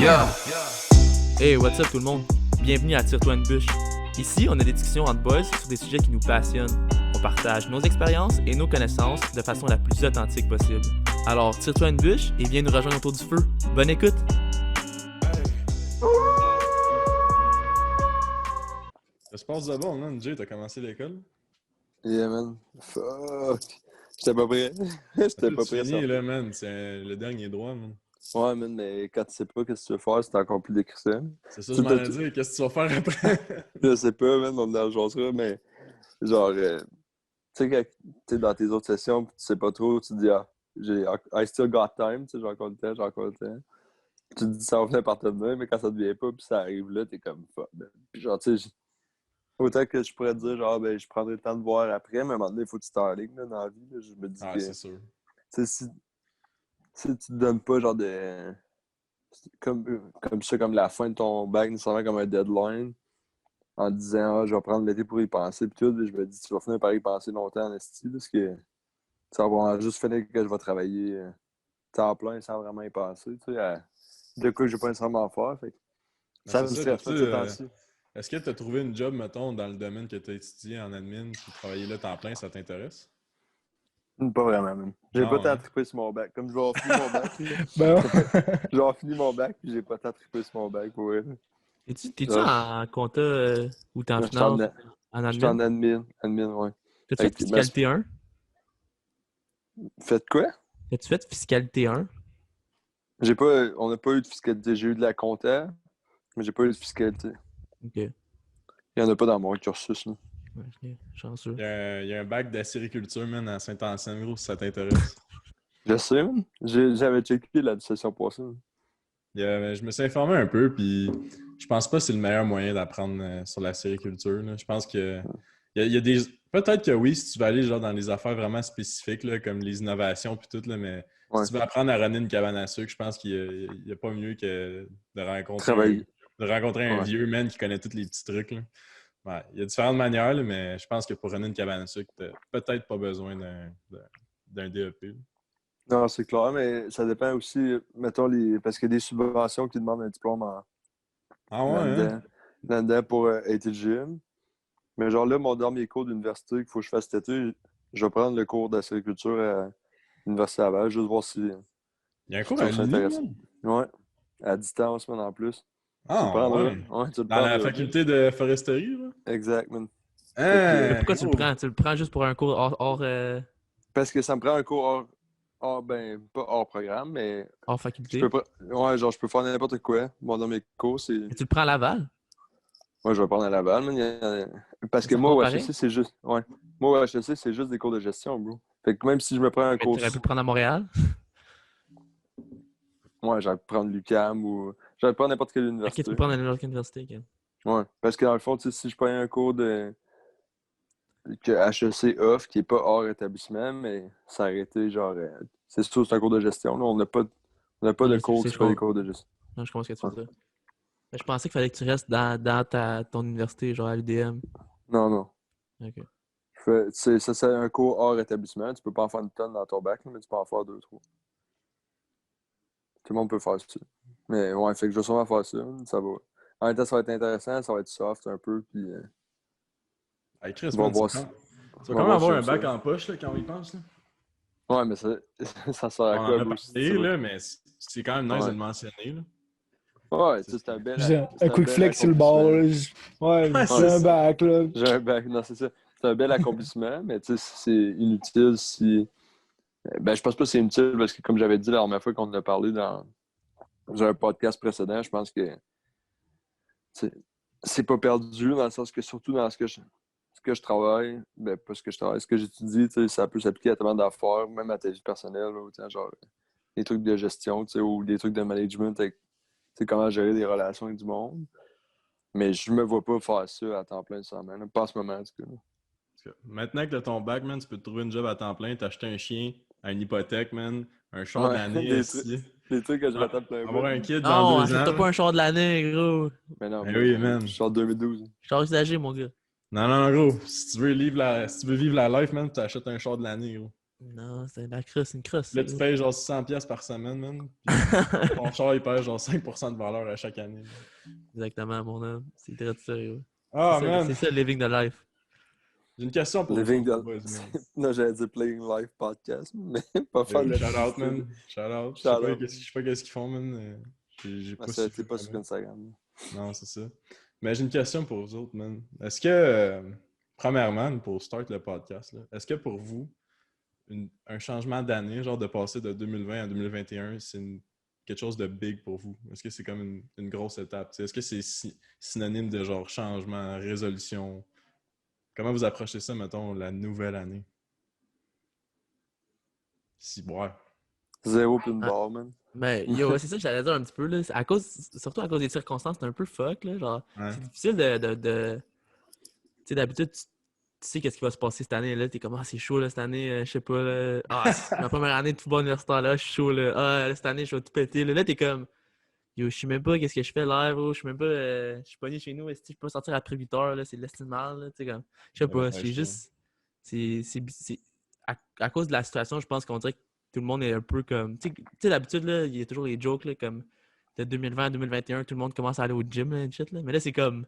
Yeah! Hey, what's up tout le monde? Bienvenue à Tire-toi une bûche. Ici, on a des discussions entre boys sur des sujets qui nous passionnent. On partage nos expériences et nos connaissances de façon la plus authentique possible. Alors, tire-toi une bûche et viens nous rejoindre autour du feu. Bonne écoute! Ça se passe de bon, man. Jay, t'as commencé l'école? Yeah, man. Fuck. J'étais pas prêt. J'étais pas prêt. Fini, là, man. C'est le dernier droit, man. Ouais, man, mais quand tu sais pas qu'est-ce que tu veux faire, c'est encore plus décrissant. C'est ça que je m'en ai dit. Qu'est-ce que tu vas faire après? Je sais pas, man, on est dans le genre ça, mais genre, tu sais, quand t'es dans tes autres sessions, pis tu sais pas trop, tu te dis, I still got time, tu sais, j'ai encore le temps, j'ai encore le temps. Tu te dis, ça va venir par te venir, mais quand ça te vient pas, puis ça arrive là, t'es comme, fuck, man. Puis genre, tu sais, autant que je pourrais te dire, genre, ben, je prendrai le temps de voir après, mais à un moment donné, il faut que tu t'enlignes, là, dans la vie, là. Je me dis Ah, que, c'est sûr. tu sais, si tu te donnes pas, genre, comme ça, comme la fin de ton bac, nécessairement comme un deadline, en te disant, je vais prendre l'été pour y penser, puis tout, je me dis, tu vas finir par y penser longtemps en esti, parce que ça va juste finir que je vais travailler temps plein sans vraiment y penser, tu sais, de quoi je vais pas nécessairement faire, fait que ça me stresse pas de ce temps-ci. Est-ce que tu as trouvé une job, mettons, dans le domaine que tu as étudié en admin, puis travailler là temps plein, ça t'intéresse? Pas vraiment, même. J'ai Non, pas tant hein? trippé sur mon bac. Comme je vais avoir fini mon bac, Bon. je vais avoir fini mon bac, puis j'ai pas tant trippé sur mon bac, pour vrai. T'es-tu en compta ou t'es en Je suis en finance? En Je suis en admin? admin, ouais. T'as-tu fait fiscalité 1? Faites quoi? T'as-tu fait fiscalité 1? On n'a pas eu de fiscalité. J'ai eu de la compta, mais j'ai pas eu de fiscalité. Ok. Il y en a pas dans mon cursus, là. Ouais, ok, chanceux. Il y a un bac d'acériculture, man, à Saint-Anselme, gros, si ça t'intéresse. Je sais, man. J'avais checké la session passée. Je me suis informé un peu, puis je pense pas que c'est le meilleur moyen d'apprendre sur la sériculture, là. Je pense que il y a des... Peut-être que oui, si tu veux aller genre dans les affaires vraiment spécifiques, là, comme les innovations puis tout, là, mais Ouais. si tu veux apprendre à runner une cabane à sucre, je pense qu'il n'y a pas mieux que de rencontrer un Ouais. vieux man qui connaît tous les petits trucs, là. Ouais, il y a différentes manières, là, mais je pense que pour runner une cabane à sucre, t'as peut-être pas besoin d'un DEP, là. Non, c'est clair, mais ça dépend aussi, mettons, parce qu'il y a des subventions qui demandent un diplôme Ah ouais, hein? là-dedans pour être éligible. Mais genre là, mon dernier cours d'université qu'il faut que je fasse cet été, je vais prendre le cours d'acériculture à l'Université Laval, juste voir si Il y a un je cours à trouve ça l'Uni, intéressant. man? Ouais, à distance, man, en plus. Tu le Ah prendras. ouais? Ouais, tu le Dans la prendras. faculté de foresterie, là? Exact, man. Mais Hein, pourquoi tu le gros. prends? Tu le prends juste pour un cours hors Parce que ça me prend un cours pas hors programme, mais je faculté? peux pas. Ouais, genre, je peux faire n'importe quoi. Mon dernier cours, c'est. Et tu le prends à Laval? Moi, je vais prendre à Laval, man. Parce que Ça moi, compte au pareil? HEC, c'est juste. Ouais. Moi, au HEC, c'est juste des cours de gestion, bro. Fait que même si je me prends un Tu cours. aurais pu le prendre à Montréal? Ouais, j'aurais pu prendre l'UQAM ou. J'aurais pu prendre n'importe quelle Ok, tu université. peux prendre à n'importe quelle université. Ok. Ouais. Parce que dans le fond, tu sais, si je prends un cours que HEC offre, qui est pas hors établissement, mais ça aurait été genre. C'est sûr, c'est un cours de gestion, là. On n'a pas de cours qui fait des cours de gestion. Non, je comprends ce que tu veux Ouais. dire. Mais je pensais qu'il fallait que tu restes dans ton université, genre à l'UDM. Non. Ok. Ça, c'est un cours hors établissement. Tu peux pas en faire une tonne dans ton bac, mais tu peux en faire 2, 3. Tout le monde peut faire ça. Mais ouais, fait que je vais sûrement faire ça. Ça va. En même temps, ça va être intéressant, ça va être soft un peu, puis Hey, Chris, on va man, voir tu vas on quand va même voir avoir un si bac j'aime en poche, là, quand on y pense, là. ça. Ouais, mais ça sert à On quoi, en a bro? parlé, là, mais c'est quand même nice de Ouais. le mentionner, là. Ouais, tu sais, c'est un bel Un quick flex sur le bord. Là. Ouais, Ouais, j'ai un bac, là. J'ai un bac, non, c'est ça. C'est un bel accomplissement, mais tu sais, c'est inutile si. Ben, je pense pas que c'est inutile parce que, comme j'avais dit la dernière fois qu'on en a parlé dans un podcast précédent, je pense que c'est pas perdu dans le sens que, surtout dans ce que je travaille, ben, pas ce que je travaille, ce que j'étudie, tu sais, ça peut s'appliquer à tellement d'affaires, même à ta vie personnelle, là, tu sais, genre des trucs de gestion, tu sais, ou des trucs de management, avec, tu sais, comment gérer des relations avec du monde. Mais je me vois pas faire ça à temps plein nécessairement, là. Pas en ce moment, en tout cas. Parce que maintenant que t'as ton bac, man, tu peux te trouver une job à temps plein, t'acheter un chien, une hypothèque, man, un char de Ouais, l'année, des trucs que je m'attends plein avoir bout. un kid dans Non, 2 ans. achète-toi pas un char de l'année, gros. Mais non, Ben bro, oui, man. je suis en 2012. Char usagé, mon gars. Non, gros. Si tu veux vivre la life, man, tu achètes un char de l'année, gros. Non, c'est la crosse, une crosse. Là, tu payes genre 600$ par semaine, man. Puis ton char, il perd genre 5% de valeur à chaque année. Exactement, mon homme. C'est très sérieux. Ah, C'est man! ça, living the life. J'ai une question pour vous, Living les the... boys, man. Non, j'allais dire Playing Live Podcast, mais pas faire le Shout out, man. Shout out. Je sais Shout-out. pas qu'est-ce qu'ils font, man. J'ai Ah, pas ça, suivi t'es pas sur vraiment. Instagram. Non, c'est ça. Mais j'ai une question pour vous autres, man. Est-ce que, premièrement, pour start le podcast, là, est-ce que pour vous, un changement d'année, genre de passer de 2020 à 2021, c'est quelque chose de big pour vous? Est-ce que c'est comme une grosse étape? T'sais? Est-ce que c'est synonyme de genre changement, résolution? Comment vous approchez ça, mettons, la nouvelle année? Ouais. Zéro puis une Ah. barre, man. Ben, yo, c'est ça que j'allais dire un petit peu, là. Surtout à cause des circonstances, c'est un peu fuck, là. Genre, Ouais. c'est difficile de... Tu sais, d'habitude, tu sais qu'est-ce qui va se passer cette année, là. T'es comme, ah, c'est chaud, là, cette année, je sais pas, là. Ah, c'est ma première année de football universitaire, là, je suis chaud, là. Ah, là, cette année, je vais tout péter, là. Là, t'es comme, yo, je sais même pas qu'est-ce que je fais live, oh, je sais même pas, je suis pogné chez nous, est-ce que je peux pas sortir après 8 heures, là, c'est de l'estime mal, là, tu sais, comme, je sais pas, c'est juste, c'est à cause de la situation, je pense qu'on dirait que tout le monde est un peu comme, tu sais, d'habitude, là, il y a toujours les jokes, là, comme, de 2020 à 2021, tout le monde commence à aller au gym, là, et shit, là, mais là, c'est comme,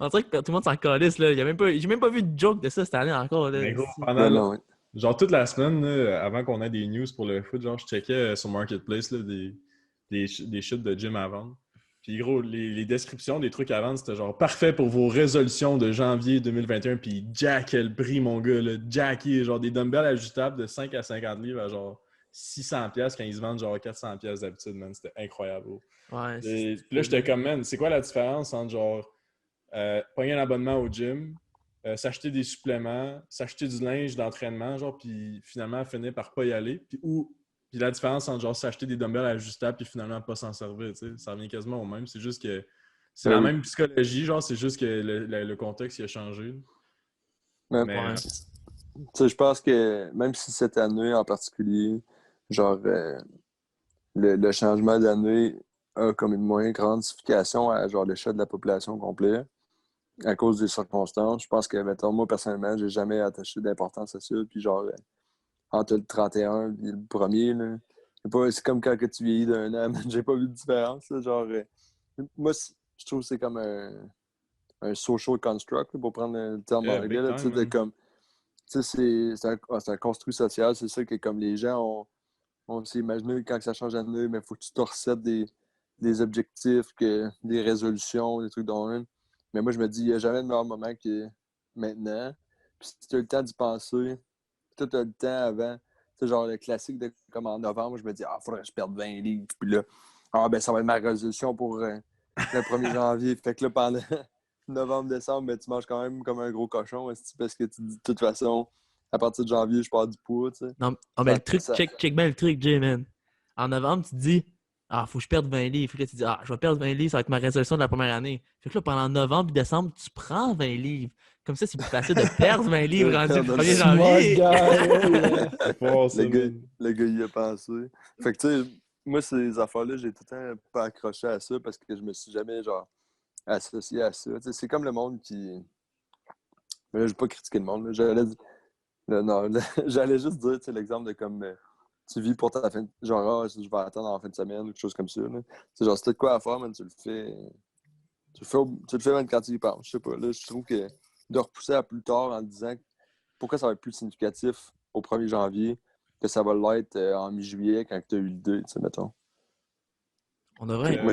on dirait que tout le monde s'en calisse, là, j'ai même pas vu de joke de ça cette année encore, là. Mais gros, Ben pendant non, ouais. genre toute la semaine, là, avant qu'on ait des news pour le foot, genre je checkais sur Marketplace là, des shit de gym à vendre. Puis gros, les descriptions des trucs à vendre, c'était genre parfait pour vos résolutions de janvier 2021. Puis Jack, le prix, mon gars, là, Jackie, genre des dumbbells ajustables de 5 à 50 livres à genre 600$ quand ils se vendent genre 400$ d'habitude, man. C'était incroyable. Gros. Ouais, Puis là, j'étais comme, man, c'est quoi la différence entre genre pogner un abonnement au gym, s'acheter des suppléments, s'acheter du linge d'entraînement, genre, puis finalement finir par pas y aller. Puis la différence entre genre s'acheter des dumbbells ajustables puis finalement pas s'en servir, tu sais, ça revient quasiment au même. C'est juste que c'est la même psychologie, genre, c'est juste que le contexte il a changé. Mais, Mais tu sais, je pense que même si cette année en particulier, genre, le changement d'année a comme une moins grande signification à genre l'échelle de la population complète à cause des circonstances. Je pense que, mettons, moi, personnellement, j'ai jamais attaché d'importance à ça. Puis genre, entre le 31 et le premier, là, c'est comme quand que tu vieillis d'un an, j'ai pas vu de différence. Là, genre, moi, je trouve que c'est comme un social construct, là, pour prendre le terme Yeah, anglais. big Là, time, tu sais, man. comme, tu sais, c'est un construit social. C'est ça que comme les gens on s'est imaginé quand ça change d'année, mais il faut que tu te recètes des objectifs, des résolutions, des trucs dans. Mais moi, je me dis, il n'y a jamais de meilleur moment que maintenant. Puis si tu as le temps d'y penser, tu as le temps avant. Tu sais, genre le classique de comme en novembre, je me dis, ah, faudrait que je perde 20 livres. Puis là, ben ça va être ma résolution pour le 1er janvier. Fait que là, pendant novembre, décembre, ben, tu manges quand même comme un gros cochon, parce que tu dis de toute façon, à partir de janvier, je perds du poids, tu sais. Non, mais le truc, check bien le truc, Jay, man. En novembre, tu te dis, ah, faut que je perde 20 livres. Puis là, tu te dis, ah, je vais perdre 20 livres, ça va être ma résolution de la première année. Fait que là, pendant novembre et décembre, tu prends 20 livres. Comme ça, c'est plus facile de perdre 20 livres rendu le 1er Smart janvier. guy, yeah. c'est fort, ça, man. Le gars, il a pensé. Fait que, tu sais, moi, ces affaires-là, j'ai tout le temps pas accroché à ça parce que je me suis jamais, genre, associé à ça. Tu sais, c'est comme le monde qui. Mais là, je vais pas critiquer le monde. Là. J'allais juste dire, tu sais, l'exemple de comme tu vis pour ta fin. Genre, ah, je vais attendre en fin de semaine ou quelque chose comme ça. C'est genre, si t'as de quoi à faire, man, tu le fais. Tu le fais même quand tu y penses. Je sais pas. Là, je trouve que de repousser à plus tard en disant pourquoi ça va être plus significatif au 1er janvier que ça va l'être en mi-juillet quand tu as eu l'idée, tu sais, mettons. On devrait, Moi,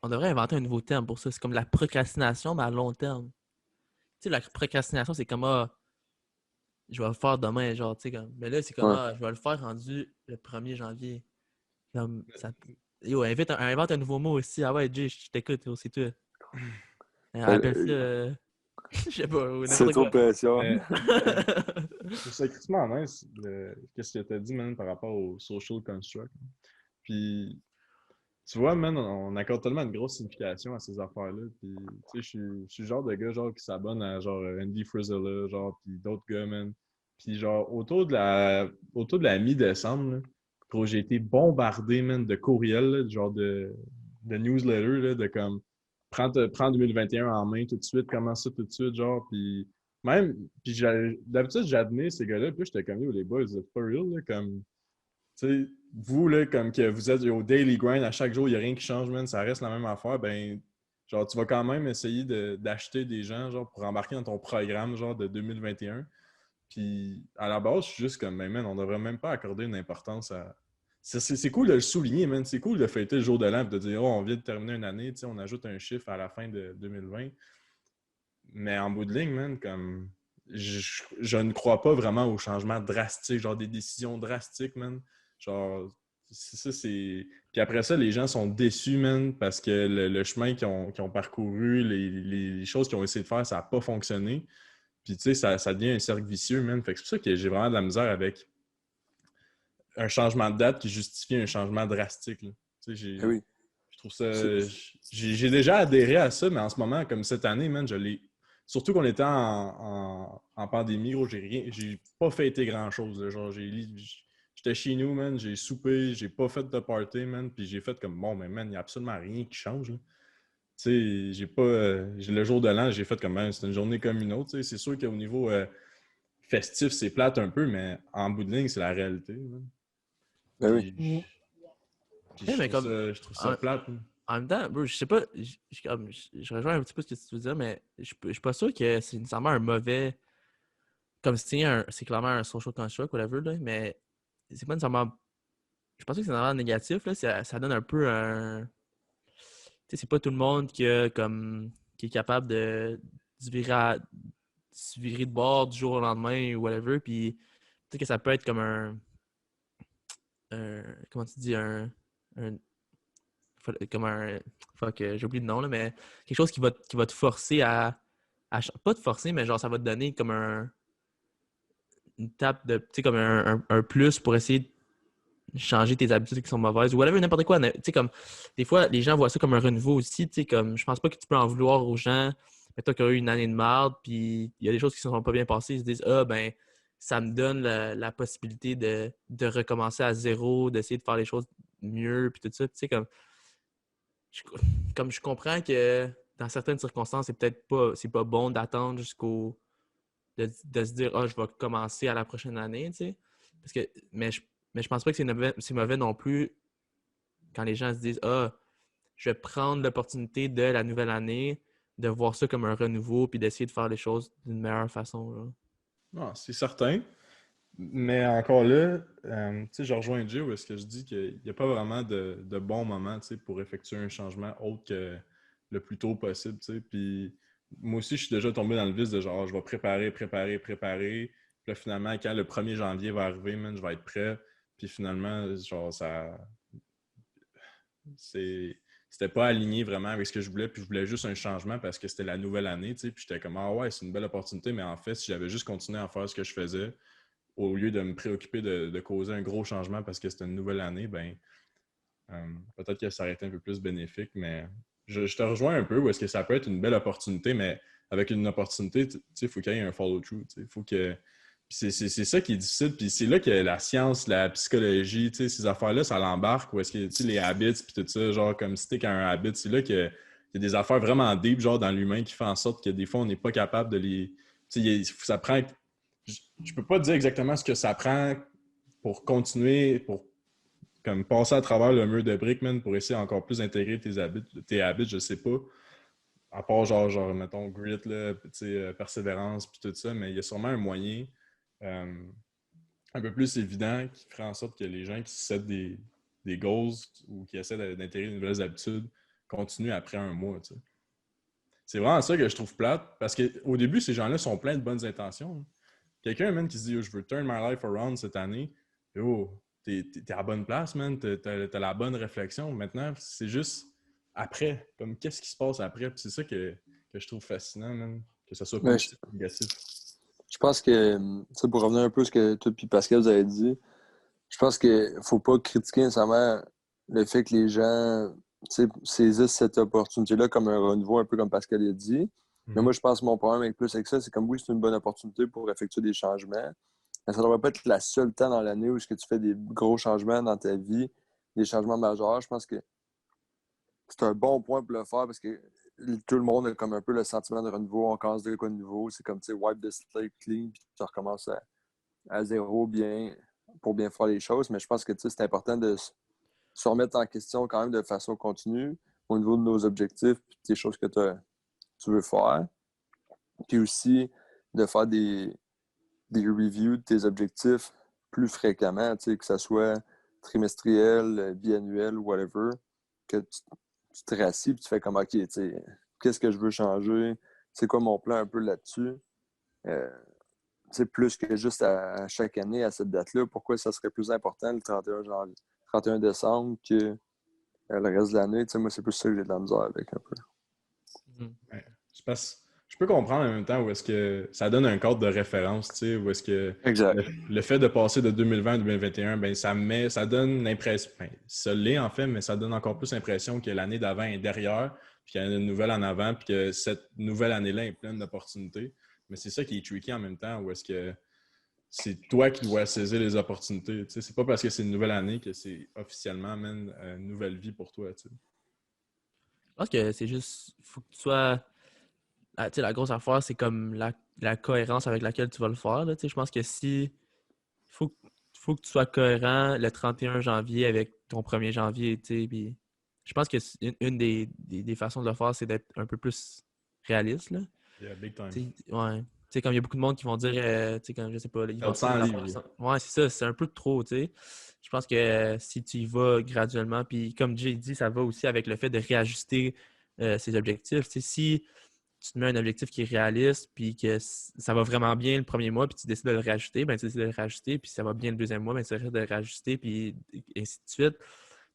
on devrait inventer un nouveau terme pour ça. C'est comme la procrastination, mais à long terme. Tu sais, la procrastination, c'est comme, ah, je vais le faire demain, genre, tu sais, comme. Mais là, c'est comme, Ouais. ah, je vais le faire rendu le 1er janvier. Comme, ça... Yo, invente un nouveau mot aussi. Ah ouais, Jay, je t'écoute, c'est toi. Appelle ça, je sais pas, c'est n'importe trop quoi. pression. Mais- C'est sacrément nice, qu'est-ce que tu as dit, man, par rapport au social construct. Puis, tu vois, man, on accorde tellement une grosse signification à ces affaires-là. Puis, tu sais, je suis le genre de gars, genre, qui s'abonne à, genre, Andy Frisella, genre, puis d'autres gars, man. Puis, genre, autour de la mi-décembre, là, gros, j'ai été bombardé, man, de courriels, là, genre de newsletters, là, de comme, prends 2021 en main tout de suite, commence ça tout de suite, genre, puis Même, puis d'habitude, j'admets ces gars-là, puis j'étais comme, yo, les boys, vous êtes pas real, là, comme, tu sais, vous, là, comme que vous êtes au daily grind, à chaque jour, il n'y a rien qui change, man, ça reste la même affaire, ben, genre, tu vas quand même essayer d'acheter des gens, genre, pour embarquer dans ton programme, genre, de 2021. Puis, à la base, je suis juste comme, ben, man, on devrait même pas accorder une importance à... C'est cool de le souligner, man, c'est cool de fêter le jour de l'an, et de dire, oh, on vient de terminer une année, tu sais, on ajoute un chiffre à la fin de 2020. Mais en bout de ligne, man, comme je ne crois pas vraiment aux changements drastiques, genre des décisions drastiques, man. Genre, c'est ça, c'est. Puis après ça, les gens sont déçus, man, parce que le chemin qu'ils ont parcouru, les choses qu'ils ont essayé de faire, ça n'a pas fonctionné. Puis tu sais, ça devient un cercle vicieux, man. Fait que c'est pour ça que j'ai vraiment de la misère avec un changement de date qui justifie un changement drastique, là. Tu sais, Eh oui. je trouve ça. C'est- J'ai déjà adhéré à ça, mais en ce moment, comme cette année, man, je l'ai. Surtout qu'on était en pandémie, gros, j'ai pas fêté grand-chose, là. Genre, j'étais chez nous, man, j'ai soupé, j'ai pas fait de party, man, puis j'ai fait comme, bon, mais man, il n'y a absolument rien qui change, là. Tu sais, j'ai pas... le jour de l'an, j'ai fait comme, man, c'est une journée comme une autre, tu sais. C'est sûr qu'au niveau festif, c'est plate un peu, mais en bout de ligne, c'est la réalité, man. Ben oui. Puis, Ouais, mais comme. je trouve ça En, plate, man. en même temps, bro, je sais pas. Je rejoins un petit peu ce que tu veux dire, mais je suis pas sûr que c'est nécessairement un mauvais. Comme si c'est clairement un social construct, whatever, là, mais c'est pas nécessairement. Je pense que c'est nécessairement négatif, là. Ça donne un peu un. Tu sais, c'est pas tout le monde qui est capable de se virer de bord du jour au lendemain ou whatever. Puis peut-être que ça peut être comme comment tu dis, un comme un. Fuck, j'ai oublié le nom, là, mais quelque chose qui va te forcer pas te forcer, mais genre ça va te donner comme une tape de. Tu sais, comme un plus pour essayer de changer tes habitudes qui sont mauvaises ou whatever, n'importe quoi. Tu sais, comme des fois, les gens voient ça comme un renouveau aussi. Tu sais, comme je pense pas que tu peux en vouloir aux gens. Mais toi qui as eu une année de marde, puis il y a des choses qui ne sont pas bien passées, ils se disent, ah, ben, ça me donne la possibilité de recommencer à zéro, d'essayer de faire les choses mieux, puis tout ça. Tu sais, je, comme je comprends que dans certaines circonstances, c'est pas bon d'attendre de se dire, ah, je vais commencer à la prochaine année, tu sais. Mais je pense pas que c'est mauvais non plus quand les gens se disent, ah, je vais prendre l'opportunité de la nouvelle année, de voir ça comme un renouveau, puis d'essayer de faire les choses d'une meilleure façon, là. Non, c'est certain. Mais encore là, tu sais, je rejoins Jay où est-ce que je dis qu'il n'y a pas vraiment de bon moment, tu sais, pour effectuer un changement autre que le plus tôt possible, tu sais. Puis moi aussi, je suis déjà tombé dans le vice de genre, je vais préparer. Puis là, finalement, quand le 1er janvier va arriver, man, je vais être prêt. Puis finalement, genre, c'était pas aligné vraiment avec ce que je voulais. Puis je voulais juste un changement parce que c'était la nouvelle année, tu sais. Puis j'étais comme, ah ouais, c'est une belle opportunité. Mais en fait, si j'avais juste continué à faire ce que je faisais, au lieu de me préoccuper de causer un gros changement parce que c'était une nouvelle année, ben peut-être que ça aurait été un peu plus bénéfique, mais je te rejoins un peu où est-ce que ça peut être une belle opportunité, mais avec une opportunité, tu sais, il faut qu'il y ait un follow-through. Il faut que. C'est ça qui est difficile. Puis c'est là que la science, la psychologie, ces affaires-là, ça l'embarque. Ou est-ce que les habits, puis tout ça, genre comme si t'es un habit, c'est là qu'il y a des affaires vraiment deep, genre dans l'humain, qui font en sorte que des fois, on n'est pas capable de les. Ça prend. Je peux pas te dire exactement ce que ça prend pour continuer, pour comme passer à travers le mur de briques, man, pour essayer encore plus d'intégrer tes habits, je sais pas. À part genre mettons, grit, là, persévérance, puis tout ça, mais il y a sûrement un moyen euh, un peu plus évident qui ferait en sorte que les gens qui se settent des goals ou qui essaient d'intégrer de nouvelles habitudes continuent après un mois, tu sais. C'est vraiment ça que je trouve plate, parce qu'au début, ces gens-là sont pleins de bonnes intentions, hein. Quelqu'un, man, qui se dit, oh, je veux turn my life around cette année, oh, t'es à la bonne place, man, t'as la bonne réflexion. Maintenant, c'est juste après. Comme, qu'est-ce qui se passe après? Puis c'est ça que je trouve fascinant, man, que ce soit Mais positif ou négatif. je pense que, tu sais, pour revenir un peu à ce que toi et Pascal vous avez dit, je pense qu'il ne faut pas critiquer nécessairement le fait que les gens, tu sais, saisissent cette opportunité-là comme un renouveau, un peu comme Pascal a dit. Mais moi, je pense que mon problème avec ça, c'est comme oui, c'est une bonne opportunité pour effectuer des changements. Mais ça ne devrait pas être la seule temps dans l'année où est-ce que tu fais des gros changements dans ta vie, des changements majeurs. Je pense que c'est un bon point pour le faire parce que tout le monde a comme un peu le sentiment de renouveau. On commence de quoi de nouveau. C'est comme, tu sais, wipe the slate clean, puis tu recommences à zéro pour bien faire les choses. Mais je pense que, tu sais, c'est important de se remettre en question quand même de façon continue au niveau de nos objectifs puis des choses que tu veux faire. Puis aussi de faire des reviews de tes objectifs plus fréquemment, tu sais, que ce soit trimestriel, biannuel, whatever, que tu te rassis et tu fais comme OK, tu sais, qu'est-ce que je veux changer? C'est quoi mon plan un peu là-dessus? Plus que juste à chaque année, à cette date-là, pourquoi ça serait plus important le 31 décembre que le reste de l'année? Moi, c'est plus ça que j'ai de la misère avec un peu. Ouais. Je peux comprendre en même temps où est-ce que ça donne un cadre de référence, tu sais, où est-ce que exact. le fait de passer de 2020 à 2021, ben ça donne l'impression, ça l'est en fait, mais ça donne encore plus l'impression que l'année d'avant est derrière, puis qu'il y a une nouvelle en avant, puis que cette nouvelle année-là est pleine d'opportunités. Mais c'est ça qui est tricky en même temps, où est-ce que c'est toi qui dois saisir les opportunités. Tu sais, c'est pas parce que c'est une nouvelle année que c'est officiellement une nouvelle vie pour toi. Tu sais. Je pense que c'est juste, faut que tu sois. Tu sais, la grosse affaire, c'est comme la cohérence avec laquelle tu vas le faire. Là, tu sais, je pense que si. Faut que tu sois cohérent le 31 janvier avec ton 1er janvier. Tu sais, puis je pense que une des façons de le faire, c'est d'être un peu plus réaliste. Là. Yeah, big time. Ouais. Tu sais, comme il y a beaucoup de monde qui vont dire, tu sais, comme je sais pas, là, ils vont 100 livres. Ouais, c'est ça, c'est un peu trop, tu sais. Je pense que si tu y vas graduellement, puis comme Jay dit, ça va aussi avec le fait de réajuster ses objectifs. Tu sais, si tu te mets un objectif qui est réaliste, puis que ça va vraiment bien le premier mois, puis tu décides de le réajuster, ben tu décides de le réajuster, puis ça va bien le deuxième mois, ben tu décides de le réajuster, puis ainsi de suite.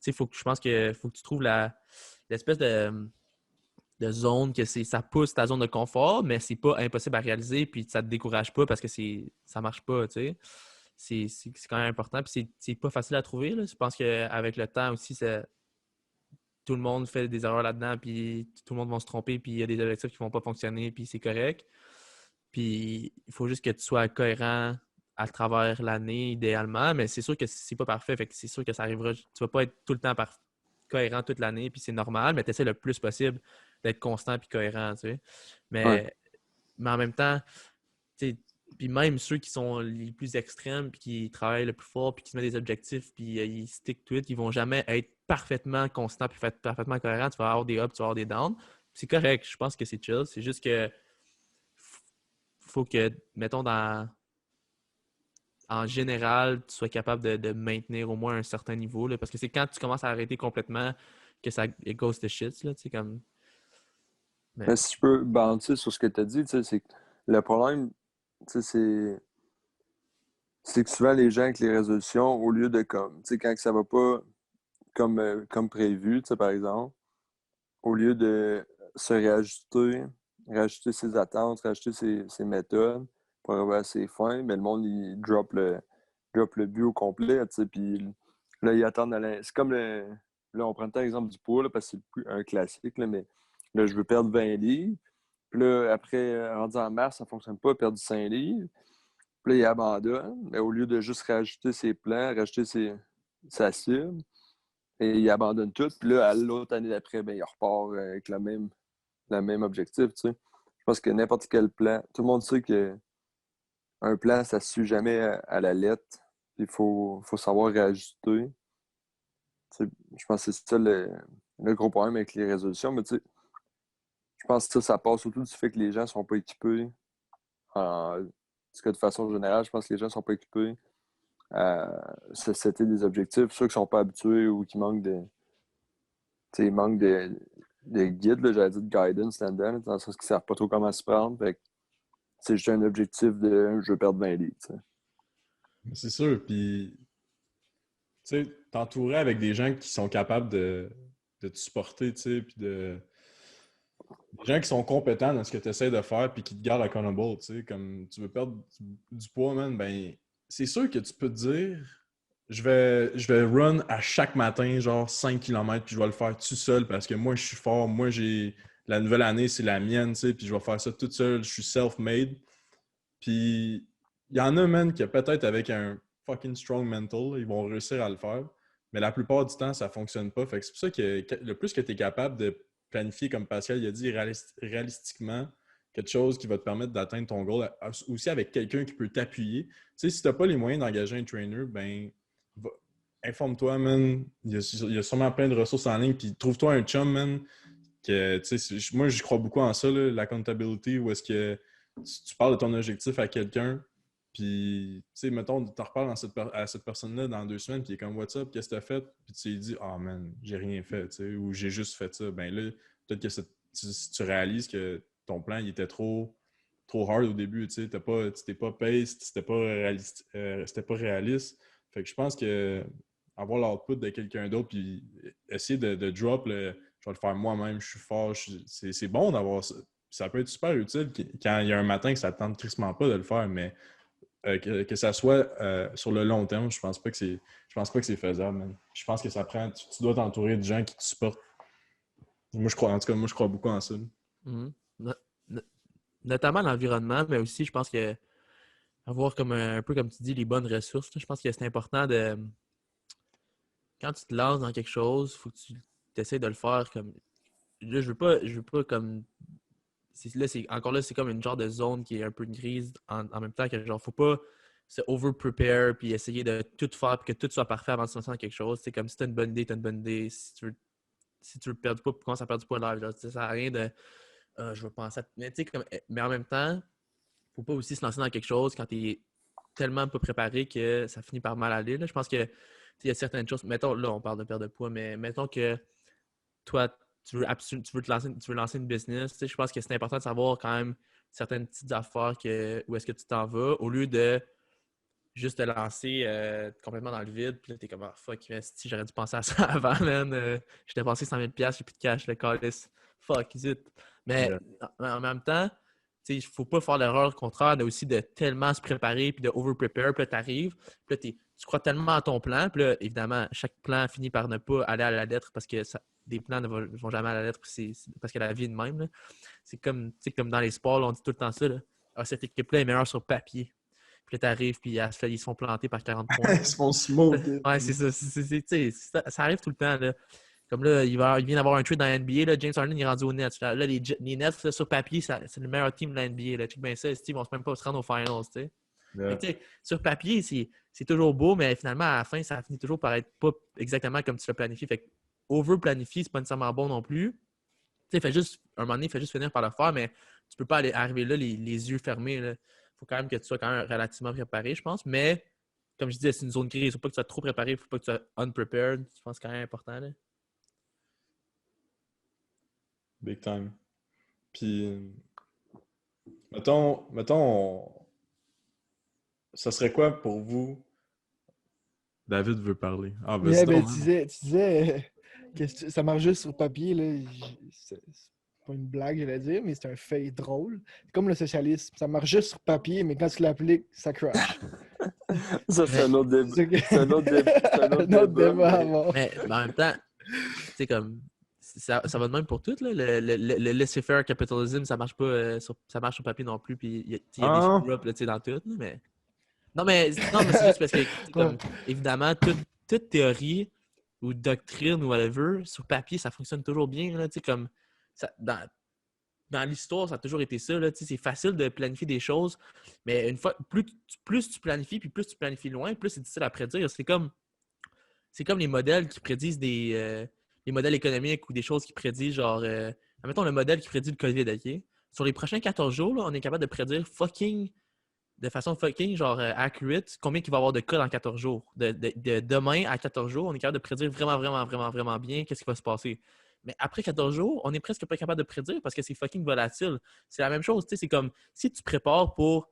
Tu sais, je pense que faut que tu trouves l'espèce de zone que ça pousse ta zone de confort, mais c'est pas impossible à réaliser, puis ça te décourage pas parce que ça marche pas, tu sais. C'est quand même important, puis c'est pas facile à trouver, là. Je pense qu'avec le temps aussi, tout le monde fait des erreurs là-dedans, puis tout le monde va se tromper, puis il y a des objectifs qui vont pas fonctionner, puis c'est correct. Puis il faut juste que tu sois cohérent à travers l'année, idéalement, mais c'est sûr que c'est pas parfait, fait que c'est sûr que ça arrivera. Tu vas pas être tout le temps cohérent toute l'année, puis c'est normal, mais tu essaies le plus possible d'être constant puis cohérent, tu sais. Mais en même temps, tu sais, puis même ceux qui sont les plus extrêmes puis qui travaillent le plus fort puis qui se mettent des objectifs puis ils stick to it, ils vont jamais être parfaitement constants puis parfaitement cohérents. Tu vas avoir des ups, tu vas avoir des downs. C'est correct, je pense que c'est chill. C'est juste que faut que, mettons, en général, tu sois capable de maintenir au moins un certain niveau. Là, parce que c'est quand tu commences à arrêter complètement que ça it goes to shit. Là, comme... Mais si je peux bouncer sur ce que tu as dit, c'est que le problème, c'est que souvent les gens avec les résolutions, au lieu de comme, quand ça va pas comme prévu, par exemple, au lieu de se réajuster ses attentes, réajuster ses méthodes pour arriver à ses fins, mais le monde, il drop le but au complet, puis là, ils attendent c'est comme là, on prend le temps l'exemple du poids, là, parce que c'est un classique, là, mais là, je veux perdre 20 livres. Puis là, après, rendu en mars, ça ne fonctionne pas, perdre 5 livres. Puis là, il abandonne. Mais au lieu de juste rajouter ses plans, rajouter sa cible, et il abandonne tout. Puis là, à l'autre année d'après, ben, il repart avec le même objectif. Tu sais. Je pense que n'importe quel plan, tout le monde sait qu'un plan, ça ne se suit jamais à la lettre. Il faut savoir réajuster. Tu sais, je pense que c'est ça le gros problème avec les résolutions. Mais tu sais, je pense que ça passe surtout du fait que les gens ne sont pas équipés. En tout cas, de façon générale, je pense que les gens ne sont pas équipés à se setter des objectifs. Ceux qui ne sont pas habitués ou qui manquent de guide, là, j'allais dire de guidance là-dedans, dans le sens qu'ils ne savent pas trop comment se prendre. Fait que, c'est juste un objectif de je veux perdre 20 livres. T'sais. C'est sûr. Puis, tu sais, t'entourer avec des gens qui sont capables de te supporter, tu sais, puis des gens qui sont compétents dans ce que tu essaies de faire puis qui te gardent accountable, tu sais, comme tu veux perdre du poids, man, ben c'est sûr que tu peux te dire je vais run à chaque matin, genre 5 km, puis je vais le faire tout seul parce que moi, je suis fort. Moi, la nouvelle année, c'est la mienne, tu sais, puis je vais faire ça tout seul. Je suis self-made. Puis, il y en a, man, qui peut-être avec un fucking strong mental, ils vont réussir à le faire. Mais la plupart du temps, ça fonctionne pas. Fait que c'est pour ça que le plus que tu es capable de planifier, comme Pascal il a dit, réalistiquement, quelque chose qui va te permettre d'atteindre ton goal, aussi avec quelqu'un qui peut t'appuyer. Tu sais, si tu n'as pas les moyens d'engager un trainer, ben, informe-toi, man. Il y a sûrement plein de ressources en ligne, puis trouve-toi un chum, man. Que, tu sais, moi, je crois beaucoup en ça, là, l'accountability, où est-ce que tu parles de ton objectif à quelqu'un, puis, tu sais, mettons, tu en reparles à cette personne-là dans 2 semaines, puis il est comme, What's up, qu'est-ce que t'as fait? Puis tu lui dis, oh man, j'ai rien fait, tu sais, ou j'ai juste fait ça. Ben là, peut-être que si tu réalises que ton plan, il était trop hard au début, tu sais, tu t'es pas paced, c'était pas réaliste. Fait que je pense que avoir l'output de quelqu'un d'autre, puis essayer de drop je vais le faire moi-même, je suis fort, c'est bon d'avoir ça. Ça peut être super utile quand il y a un matin que ça ne tente tristement pas de le faire, mais que ça soit sur le long terme, je pense pas que c'est faisable, man. Je pense que ça prend. Tu dois t'entourer de gens qui te supportent. Moi, je crois beaucoup en ça. Mhm. No- Notamment l'environnement, mais aussi, je pense que avoir comme un peu comme tu dis, les bonnes ressources. Là, je pense que c'est important de. Quand tu te lances dans quelque chose, il faut que tu essaies de le faire comme. Là, je veux pas comme. Encore là, c'est comme une genre de zone qui est un peu grise en même temps que genre, faut pas se over-prepare puis essayer de tout faire puis que tout soit parfait avant de se lancer dans quelque chose. C'est comme si t'as une bonne idée, t'as une bonne idée. Si tu veux perdre du poids, commence à perdre du poids live. Genre, ça sert à rien de je vais penser à. Mais, mais en même temps, faut pas aussi se lancer dans quelque chose quand t'es tellement pas préparé que ça finit par mal aller. Là. Je pense que il y a certaines choses. Mettons, là, on parle de perte de poids, mais mettons que toi, tu veux lancer une business, je pense que c'est important de savoir quand même certaines petites affaires où est-ce que tu t'en vas, au lieu de juste te lancer complètement dans le vide. Puis là, t'es comme, ah, fuck, si j'aurais dû penser à ça avant, man. Je dépensé 100 000 $, j'ai plus de cash, le calice. Fuck, zut. Mais Yeah. en même temps, il ne faut pas faire l'erreur contraire de aussi de tellement se préparer puis de over-prepare. Puis là, t'arrives, puis là, tu crois tellement à ton plan. Puis là, évidemment, chaque plan finit par ne pas aller à la lettre parce que des plans ne vont jamais à la lettre parce que la vie est de même. Là. C'est comme dans les sports, là, on dit tout le temps ça. Là. Ah, cette équipe-là est meilleure sur papier. Puis là, t'arrives, puis ils se font planter par 40 points. Ils se font smoker. Ouais, c'est ça. Ça arrive tout le temps. Là. Comme là, il vient d'avoir un trade dans la NBA. Là, James Harden il est rendu aux Nets. Là, les Nets, là, sur papier, c'est le meilleur team de la NBA. Là. Check bien ça, Steve, on ne se même pas se rendre aux finals. Yeah. Mais, sur papier, c'est toujours beau, mais finalement, à la fin, ça finit toujours par être pas exactement comme tu l'as planifié. Fait que over-planifier, c'est pas nécessairement bon non plus. Un moment donné, fais juste finir par le faire, mais tu peux pas arriver là les yeux fermés. Il faut quand même que tu sois quand même relativement préparé, je pense. Mais, comme je disais, c'est une zone grise. Il ne faut pas que tu sois trop préparé, il ne faut pas que tu sois unprepared. Je pense que c'est quand même important. Là. Big time. Puis, mettons, ça serait quoi pour vous? David veut parler. Ah, vas-y Yeah, ben, donc, tu man. disais ça marche juste sur papier. Là. C'est pas une blague, j'allais dire, mais c'est un fait drôle. C'est comme le socialisme. Ça marche juste sur papier, mais quand tu l'appliques, ça crash. Ça, c'est un autre débat. C'est que- C'est un autre un autre débat à mais- avoir. Mais en même temps, comme ça va de même pour tout. Là. Le laissez-faire capitalism, ça marche pas ça marche sur papier non plus. Puis il y a des Ah. screw-ups dans tout. Là, mais... Non, mais c'est juste parce que, comme, évidemment, toute théorie ou doctrine ou whatever, sur papier, ça fonctionne toujours bien. Là, comme, dans l'histoire, ça a toujours été ça. Là, c'est facile de planifier des choses, mais une fois, plus tu planifies, puis plus tu planifies loin, plus c'est difficile à prédire. C'est comme les modèles qui prédisent les modèles économiques ou des choses qui prédisent, genre, admettons le modèle qui prédit le COVID, OK? Sur les prochains 14 jours, là, on est capable de prédire de façon fucking genre accurate combien il va y avoir de cas dans 14 jours. De demain à 14 jours, on est capable de prédire vraiment, vraiment, vraiment, vraiment bien qu'est-ce qui va se passer. Mais après 14 jours, on est presque pas capable de prédire parce que c'est fucking volatile. C'est la même chose, tu sais, c'est comme si tu prépares pour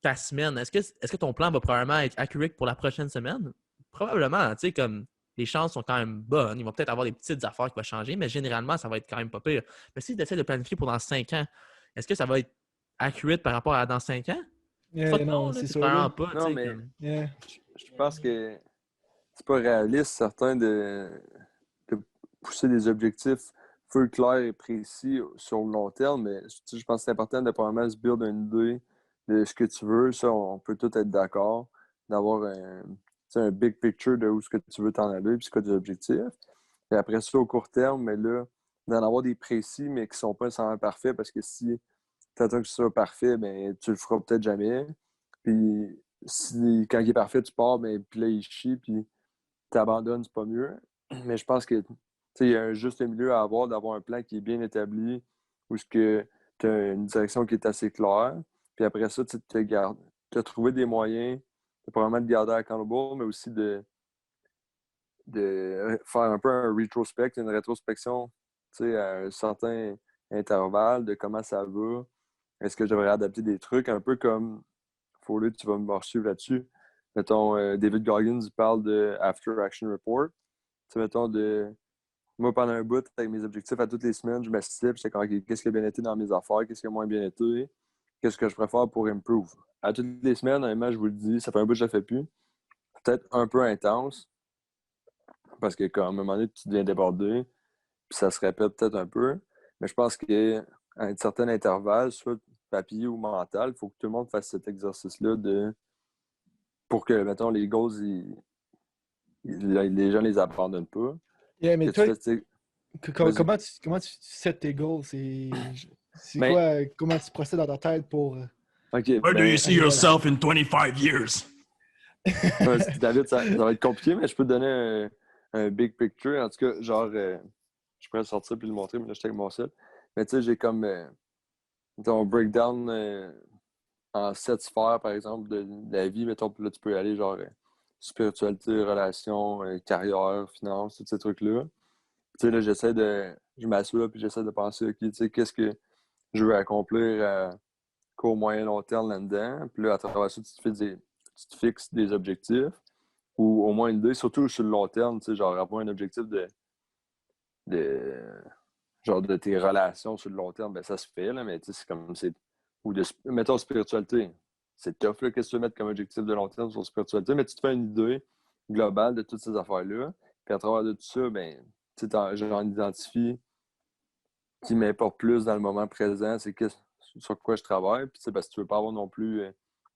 ta semaine, est-ce que ton plan va probablement être accurate pour la prochaine semaine? Probablement, tu sais, comme les chances sont quand même bonnes. Ils vont peut-être avoir des petites affaires qui vont changer, mais généralement, ça va être quand même pas pire. Mais si tu essaies de planifier pour dans 5 ans, est-ce que ça va être accurate par rapport à dans 5 ans? Yeah, Non, c'est c'est sûr. vraiment Là. pas. Non, mais Yeah. je pense que c'est pas réaliste, certain, de pousser des objectifs feu clairs et précis sur le long terme, mais je pense que c'est important de probablement se build une idée de ce que tu veux. Ça, on peut tous être d'accord, d'avoir un big picture de où ce que tu veux t'en aller, puis c'est quoi tes objectifs. Et après ça, au court terme, mais là, d'en avoir des précis, mais qui sont pas nécessairement parfaits, parce que si tu attends que ce soit parfait, ben tu le feras peut-être jamais. Puis quand il est parfait, tu pars, ben, puis là, il chie, puis tu abandonnes, c'est pas mieux. Mais je pense que il y a un juste milieu à avoir, d'avoir un plan qui est bien établi, où tu as une direction qui est assez claire. Puis après ça, tu as trouvé des moyens de probablement te garder accountable, mais aussi de faire un peu un retrospect, une rétrospection à un certain intervalle de comment ça va. Est-ce que je devrais adapter des trucs? Un peu comme Foley, tu vas me suivre là-dessus. Mettons, David Goggins il parle de After Action Report. Mettons, moi, pendant un bout, avec mes objectifs à toutes les semaines, je m'assistais et j'étais comme, OK, qu'est-ce qui a bien été dans mes affaires? Qu'est-ce qui a moins bien été? Qu'est-ce que je préfère pour improve? À toutes les semaines, honnêtement, je vous le dis, ça fait un bout que je ne le fais plus. Peut-être un peu intense, parce que, comme, à un moment donné, tu deviens débordé, puis ça se répète peut-être un peu. Mais je pense qu'à un certain intervalle, soit papier ou mental, il faut que tout le monde fasse cet exercice-là pour que, mettons, les goals, les gens les abandonnent pas. Yeah, mais toi, Vas-y. comment tu sets tes goals? C'est Ben, quoi? Comment tu procèdes dans ta tête pour. OK. Where do you see yourself in 25 years? David, ça va être compliqué, mais je peux te donner un big picture. En tout cas, genre, je pourrais le sortir puis le montrer, mais là, je suis avec mon set. Mais tu sais, j'ai comme ton breakdown en 7 sphères, par exemple, de la vie. Mettons, là, tu peux aller genre spiritualité, relations, carrière, finances, tous ces trucs-là. Tu sais, là, je m'assois puis j'essaie de penser, OK, tu sais, qu'est-ce que je veux accomplir à court, moyen, long terme là-dedans. Puis là, à travers ça, tu te fixes des objectifs ou au moins une idée, surtout sur le long terme, tu sais, genre avoir un objectif genre de tes relations sur le long terme, ben ça se fait, là, mais tu sais, mettons spiritualité. C'est tough, là, qu'est-ce que tu veux mettre comme objectif de long terme sur spiritualité, mais tu te fais une idée globale de toutes ces affaires-là. Puis à travers de tout ça, ben, tu sais, j'en identifie qui m'importe plus dans le moment présent, c'est sur quoi je travaille. Puis, tu sais, parce que tu veux pas avoir non plus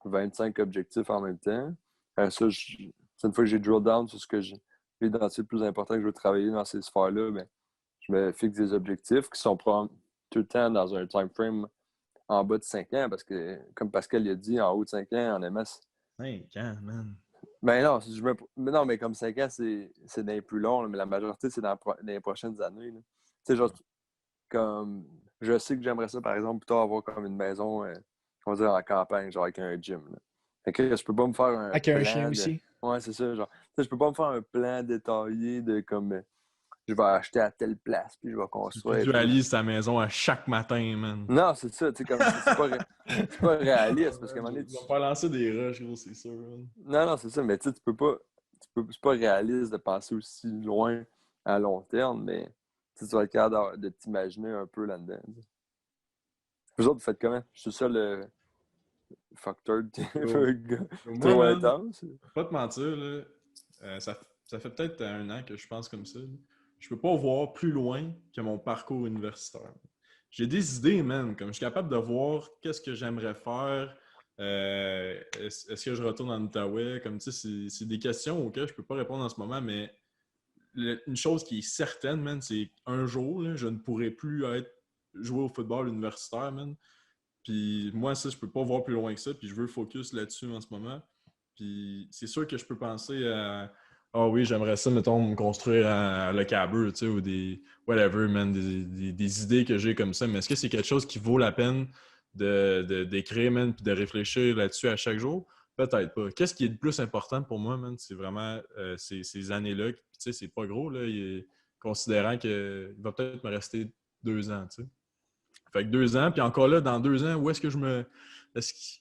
25 objectifs en même temps. Ça, une fois que j'ai drill down sur ce que j'ai identifié le plus important que je veux travailler dans ces sphères-là, ben, je me fixe des objectifs qui sont tout le temps dans un time frame en bas de 5 ans, parce que, comme Pascal l'a dit, en haut de 5 ans, en MS. 5 ans, man. Ben non, mais comme 5 ans, c'est dans les plus longs, là, mais la majorité, c'est dans les prochaines années. Tu sais, genre, comme, je sais que j'aimerais ça, par exemple, plutôt avoir comme une maison, on va dire, en campagne, genre avec un gym. Là. Fait que je peux pas me faire un Avec plan un chien aussi. Ouais, c'est ça, genre. Tu sais, je peux pas me faire un plan détaillé de comme je vais acheter à telle place, puis je vais construire. Tu visualises ta maison à chaque matin, man. Non, c'est ça, tu sais, comme c'est pas réaliste, parce qu'à un moment donné, tu vas pas lancer des rushs, gros, c'est sûr, man. Non, c'est ça, mais tu sais, c'est pas réaliste de penser aussi loin à long terme, mais tu vas être capable de t'imaginer un peu là-dedans. Vous autres, vous faites comment? Je suis ça le facteur trop intense. Pas te mentir, là, ça fait peut-être 1 an que je pense comme ça. Là. Je peux pas voir plus loin que mon parcours universitaire. J'ai des idées, man. Comme je suis capable de voir qu'est-ce que j'aimerais faire. Est-ce que je retourne en Outaouais? Comme tu sais, c'est des questions auxquelles je peux pas répondre en ce moment, mais une chose qui est certaine, man, c'est qu'un jour, là, je ne pourrai plus jouer au football universitaire, man. Puis moi, ça, je peux pas voir plus loin que ça, puis je veux focus là-dessus en ce moment. Puis c'est sûr que je peux penser à ah oui, j'aimerais ça, mettons, me construire à Le Cabeux, tu sais, ou des whatever, man, des idées que j'ai comme ça. Mais est-ce que c'est quelque chose qui vaut la peine d'écrire, man, puis de réfléchir là-dessus à chaque jour? Peut-être pas. Qu'est-ce qui est le plus important pour moi, man? C'est vraiment ces années-là. Tu sais, c'est pas gros, là, considérant qu'il va peut-être me rester 2 ans, tu sais. Fait que 2 ans, puis encore là, dans 2 ans, où est-ce que je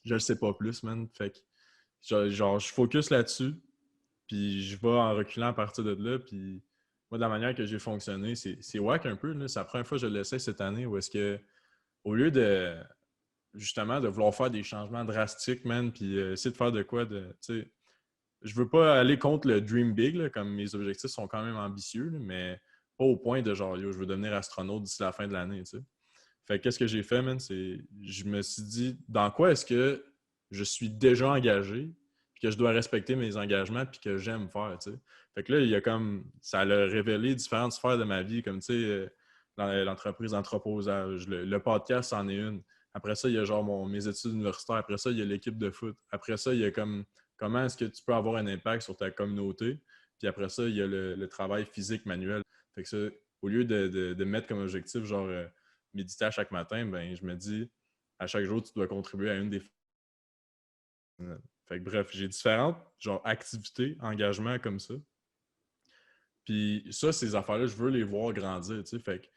le sais pas plus, man. Fait que, genre, je focus là-dessus, puis je vais en reculant à partir de là, puis moi, de la manière que j'ai fonctionné, c'est whack un peu, là. C'est la première fois que je l'essaie cette année, où est-ce que, au lieu de, justement, de vouloir faire des changements drastiques, man, puis essayer de faire de quoi, tu sais, je veux pas aller contre le dream big, là, comme mes objectifs sont quand même ambitieux, là, mais pas au point de genre, yo, je veux devenir astronaute d'ici la fin de l'année, tu sais. Fait que qu'est-ce que j'ai fait, man? Je me suis dit, dans quoi est-ce que je suis déjà engagé, puis que je dois respecter mes engagements, puis que j'aime faire, tu sais. Fait que là, ça a révélé différentes sphères de ma vie, comme, tu sais, dans l'entreprise d'entreposage. Le podcast, c'en est une. Après ça, il y a genre mes études universitaires. Après ça, il y a l'équipe de foot. Après ça, il y a comme comment est-ce que tu peux avoir un impact sur ta communauté. Puis après ça, il y a le travail physique manuel. Fait que ça, au lieu de mettre comme objectif, genre méditer à chaque matin, ben je me dis, à chaque jour, tu dois contribuer à une des... Fait que bref, j'ai différentes genre activités, engagements comme ça. Puis ça, ces affaires-là, je veux les voir grandir, tu sais. Fait que,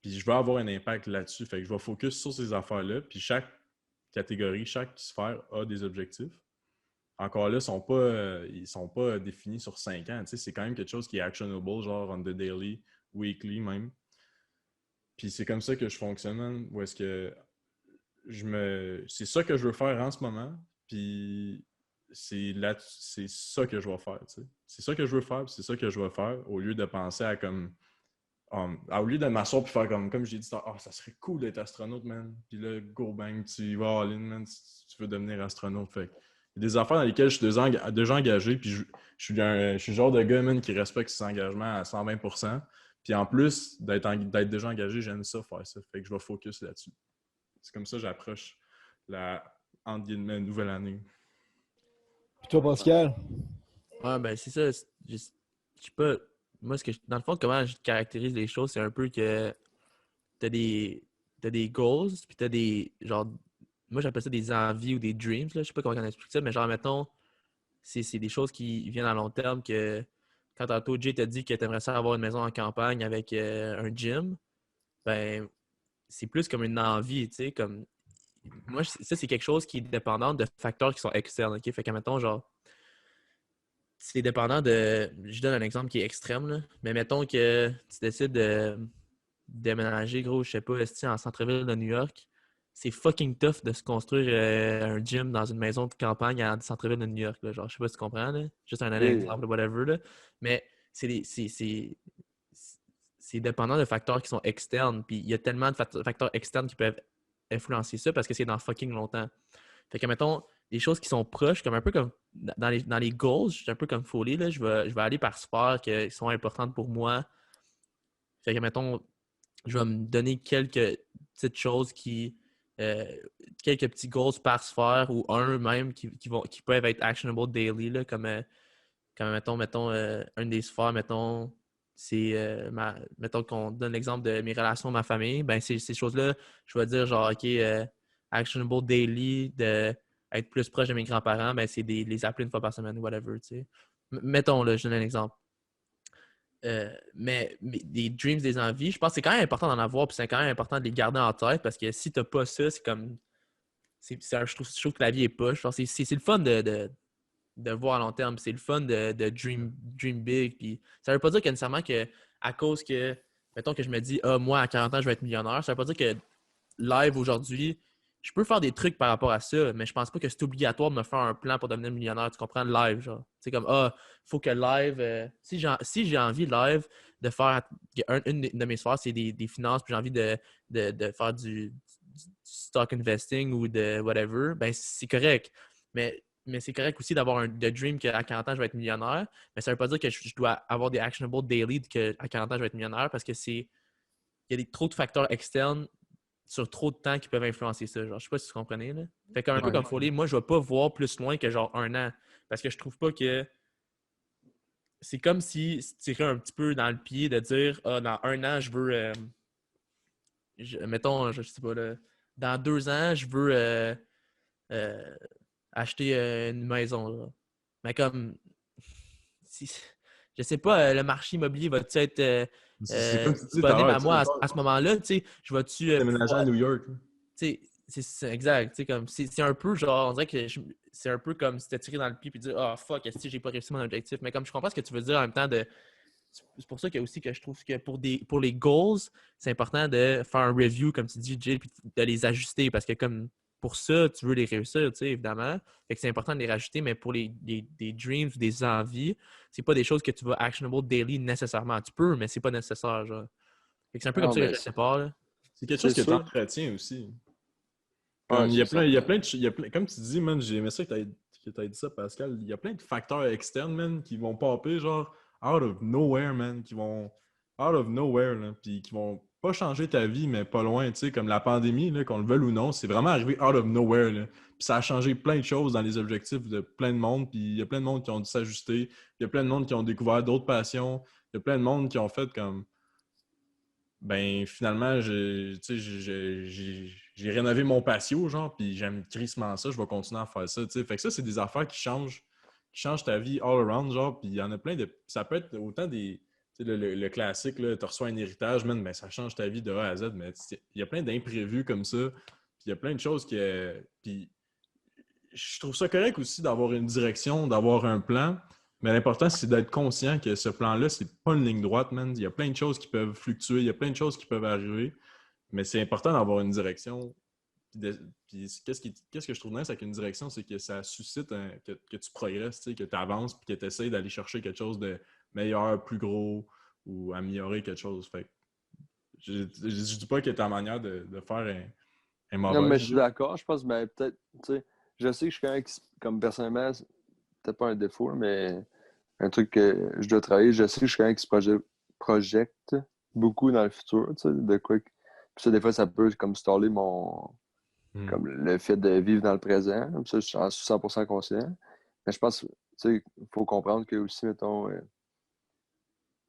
puis je veux avoir un impact là-dessus. Fait que je vais focus sur ces affaires-là. Puis chaque catégorie, chaque sphère a des objectifs. Encore là, ils sont pas définis sur 5 ans. Tu sais, c'est quand même quelque chose qui est actionable, genre on the daily, weekly même. Puis c'est comme ça que je fonctionne, où est-ce que c'est ça que je veux faire en ce moment, puis c'est ça que je vais faire, tu sais. C'est ça que je veux faire, puis c'est ça que je vais faire, au lieu de penser à comme... au lieu de m'asseoir puis faire comme j'ai dit, ça serait cool d'être astronaute, man. Puis là, go bang, tu vas all in, man, si tu veux devenir astronaute. Fait que il y a des affaires dans lesquelles je suis déjà engagé, puis je suis le genre de gars, man, qui respecte ses engagements à 120%. Puis en plus d'être déjà engagé, j'aime ça, faire ça. Fait que je vais focus là-dessus. C'est comme ça que j'approche la, entre guillemets, nouvelle année. Puis toi, Pascal? Ouais, ben c'est ça. Je sais pas. Moi, dans le fond, comment je caractérise les choses, c'est un peu que t'as des goals, puis t'as des, genre, moi j'appelle ça des envies ou des dreams, là. Je sais pas comment on explique ça, mais genre, mettons, c'est des choses qui viennent à long terme que quand tantôt Jay t'a dit que t'aimerais ça avoir une maison en campagne avec un gym, ben, c'est plus comme une envie, tu sais, comme... Moi, ça, c'est quelque chose qui est dépendant de facteurs qui sont externes, OK? Fait que, mettons, genre, c'est dépendant de... Je donne un exemple qui est extrême, là. Mais mettons que tu décides de déménager, gros, je sais pas, en centre-ville de New York. C'est fucking tough de se construire un gym dans une maison de campagne en centre-ville de New York, là. Genre, je sais pas si tu comprends, là. Juste un exemple, whatever, là. Mais c'est dépendant de facteurs qui sont externes. Puis il y a tellement de facteurs externes qui peuvent influencer ça parce que c'est dans fucking longtemps. Fait que, mettons, les choses qui sont proches, comme un peu comme dans les goals, je suis un peu comme Foley, là, je vais aller par sphère qui sont importantes pour moi. Fait que, mettons, je vais me donner quelques petites choses quelques petits goals par sphère ou un même qui peuvent être actionable daily, là, comme mettons, une des sphères, mettons, c'est mettons qu'on donne l'exemple de mes relations avec ma famille, ben ces choses-là, je vais dire genre, OK, actionable daily, d'être plus proche de mes grands-parents, ben c'est les appeler une fois par semaine, whatever, tu sais. Mettons, là, je donne un exemple. Mais des dreams, des envies, je pense que c'est quand même important d'en avoir, puis c'est quand même important de les garder en tête, parce que si t'as pas ça, c'est comme... je trouve que la vie est poche. C'est le fun de voir à long terme. C'est le fun de dream big. Puis ça veut pas dire que nécessairement que à cause que, mettons que je me dis, moi, à 40 ans, je vais être millionnaire, ça veut pas dire que live aujourd'hui, je peux faire des trucs par rapport à ça, mais je pense pas que c'est obligatoire de me faire un plan pour devenir millionnaire. Tu comprends? Live, genre. C'est comme, faut que live... si j'ai envie live de faire... Une de mes sphères, c'est des finances, puis j'ai envie de faire du stock investing ou de whatever, ben c'est correct. Mais c'est correct aussi d'avoir de dream qu'à 40 ans, je vais être millionnaire. Mais ça veut pas dire que je dois avoir des actionable daily qu'à 40 ans, je vais être millionnaire parce que il y a trop de facteurs externes sur trop de temps qui peuvent influencer ça. Genre, je sais pas si tu comprenais, là. Fait qu'un peu comme Foley, moi, je vais pas voir plus loin que genre 1 an. Parce que je trouve pas que... C'est comme si tu tirais un petit peu dans le pied de dire « dans 1 an, je veux... mettons, je sais pas, là, dans 2 ans, je veux acheter une maison. » Là. Mais comme... je sais pas, le marché immobilier va-tu être... c'est comme tu dis, disponible à moi à ce moment-là, tu sais, je vais-tu... déménager à New York. C'est exact, tu sais, comme, c'est un peu genre, on dirait que c'est un peu comme si t'es tiré dans le pied et dire « Ah, fuck, est-ce que j'ai pas réussi mon objectif? » Mais comme je comprends ce que tu veux dire en même temps c'est pour ça que aussi que je trouve que pour les goals, c'est important de faire un review, comme tu dis, Jill, puis de les ajuster parce que comme pour ça, tu veux les réussir, tu sais, évidemment. Fait que c'est important de les rajouter, mais pour des dreams ou des envies, c'est pas des choses que tu vas actionable daily nécessairement. Tu peux, mais c'est pas nécessaire, genre. Fait que c'est un peu comme ça que je sépare, là. C'est quelque chose que tu entretiens aussi. Ouais, il y a plein de... Comme tu dis, man, j'ai aimé ça que tu aies dit ça, Pascal. Il y a plein de facteurs externes, man, qui vont popper, genre, out of nowhere, man, qui vont... Out of nowhere, là, puis qui vont pas changer ta vie, mais pas loin, tu sais, comme la pandémie, là, qu'on le veuille ou non, c'est vraiment arrivé out of nowhere, là. Puis ça a changé plein de choses dans les objectifs de plein de monde, puis il y a plein de monde qui ont dû s'ajuster, il y a plein de monde qui ont découvert d'autres passions, il y a plein de monde qui ont fait comme, ben finalement, tu sais, j'ai rénové mon patio, genre, puis j'aime crissement ça, je vais continuer à faire ça, tu sais. Fait que ça, c'est des affaires qui changent ta vie all around, genre, puis il y en a plein de... Ça peut être autant des... Tu sais, le classique, là, tu reçois un héritage, man, ben, ça change ta vie de A à Z, mais il y a plein d'imprévus comme ça, puis il y a plein de choses qui... Puis je trouve ça correct aussi d'avoir une direction, d'avoir un plan, mais l'important, c'est d'être conscient que ce plan-là, c'est pas une ligne droite, man. Il y a plein de choses qui peuvent fluctuer, il y a plein de choses qui peuvent arriver, mais c'est important d'avoir une direction. Puis qu'est-ce que je trouve nice avec une direction, c'est que ça suscite que tu progresses, tu sais, que tu avances, puis que tu essaies d'aller chercher quelque chose de meilleur, plus gros, ou améliorer quelque chose. Fait que je dis pas que ta manière de faire est Non, mais mauvaise. je suis d'accord. Je pense, ben, peut-être, tu sais, je sais que je suis quand même, comme personnellement, c'est peut-être pas un défaut, là, mais un truc que je dois travailler, je sais que je suis quelqu'un qui se projette beaucoup dans le futur, tu sais, de quoi. Puis ça, des fois, ça peut comme staller comme le fait de vivre dans le présent. Comme ça, je suis 100% conscient. Mais je pense, tu sais, il faut comprendre que aussi, mettons,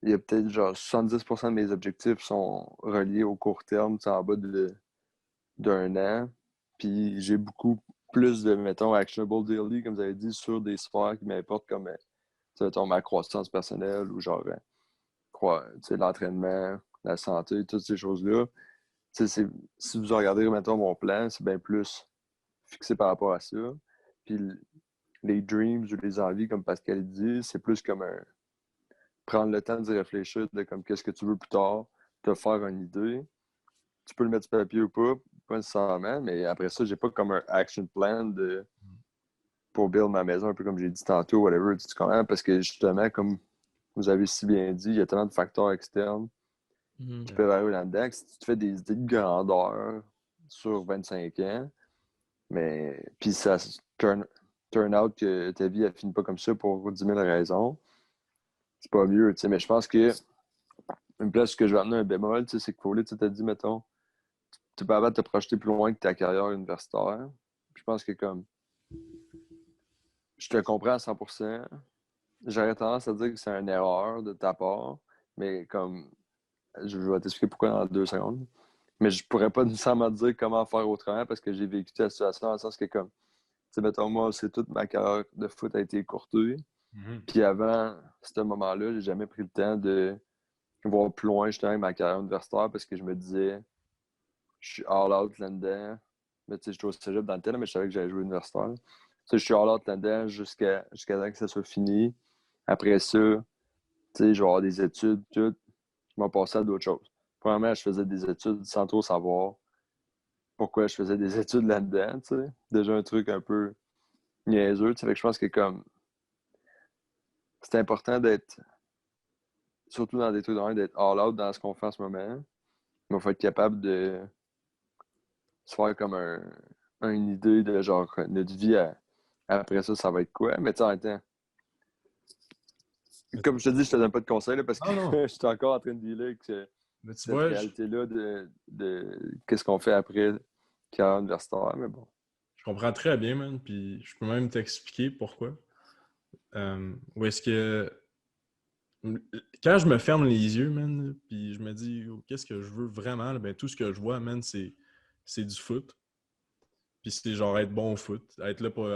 il y a peut-être genre 70% de mes objectifs sont reliés au court terme, tu sais, en bas d'un an. Puis j'ai beaucoup plus de, mettons, actionable daily, comme vous avez dit, sur des sphères qui m'importent comme, tu sais, mettons, ma croissance personnelle ou genre, tu sais, l'entraînement, la santé, toutes ces choses-là. Tu sais, si vous regardez, mettons, mon plan, c'est bien plus fixé par rapport à ça. Puis les dreams ou les envies, comme Pascal dit, c'est plus comme prendre le temps d'y réfléchir, de comme qu'est-ce que tu veux plus tard, te faire une idée. Tu peux le mettre sur papier ou pas nécessairement, mais après ça, j'ai pas comme un action plan pour build ma maison, un peu comme j'ai dit tantôt, whatever, tu comprends? Parce que justement, comme vous avez si bien dit, il y a tellement de facteurs externes qui peuvent arriver là-dedans que si tu te fais des idées de grandeur sur 25 ans, mais puis ça turn out que ta vie, elle finit pas comme ça pour 10 000 raisons, c'est pas mieux, tu sais. Mais je pense que une place que je vais amener un bémol, tu sais, c'est que Foley, tu t'as dit, mettons, tu peux te projeter plus loin que ta carrière universitaire. Je pense que comme je te comprends à 100%. J'aurais tendance à dire que c'est une erreur de ta part, mais comme je vais t'expliquer pourquoi dans 2 secondes. Mais je pourrais pas nécessairement te dire comment faire autrement parce que j'ai vécu la situation dans le sens que comme, tu sais, mettons, moi, c'est toute ma carrière de foot a été écourtée. Puis avant ce moment-là, j'ai jamais pris le temps de voir plus loin justement avec ma carrière universitaire parce que je me disais, je suis all out là-dedans. Mais tu sais, je jouais au cégep dans le temps, mais je savais que j'allais jouer universitaire. Tu sais, je suis all out là-dedans jusqu'à temps que ça soit fini. Après ça, tu sais, je vais avoir des études, tout. Je m'en passais à d'autres choses. Premièrement, je faisais des études sans trop savoir pourquoi je faisais des études là-dedans, tu sais. Déjà un truc un peu niaiseux, tu sais. Fait que je pense que comme c'est important d'être, surtout dans des trucs d'être all out dans ce qu'on fait en ce moment. Mais il faut être capable de se faire comme une idée de genre notre vie après ça, ça va être quoi. Mais tu sais, en même temps, comme je te dis, je te donne pas de conseils là, parce que je suis encore en train de dealer avec Mais tu cette vois, réalité-là de qu'est-ce qu'on fait après carrière universitaire. Mais bon. je comprends très bien, man, puis je peux même t'expliquer pourquoi. Où est-ce que... Quand je me ferme les yeux, man, puis je me dis oh, qu'est-ce que je veux vraiment, là, ben, tout ce que je vois, man, c'est du foot. Puis c'est genre être bon au foot, être là pour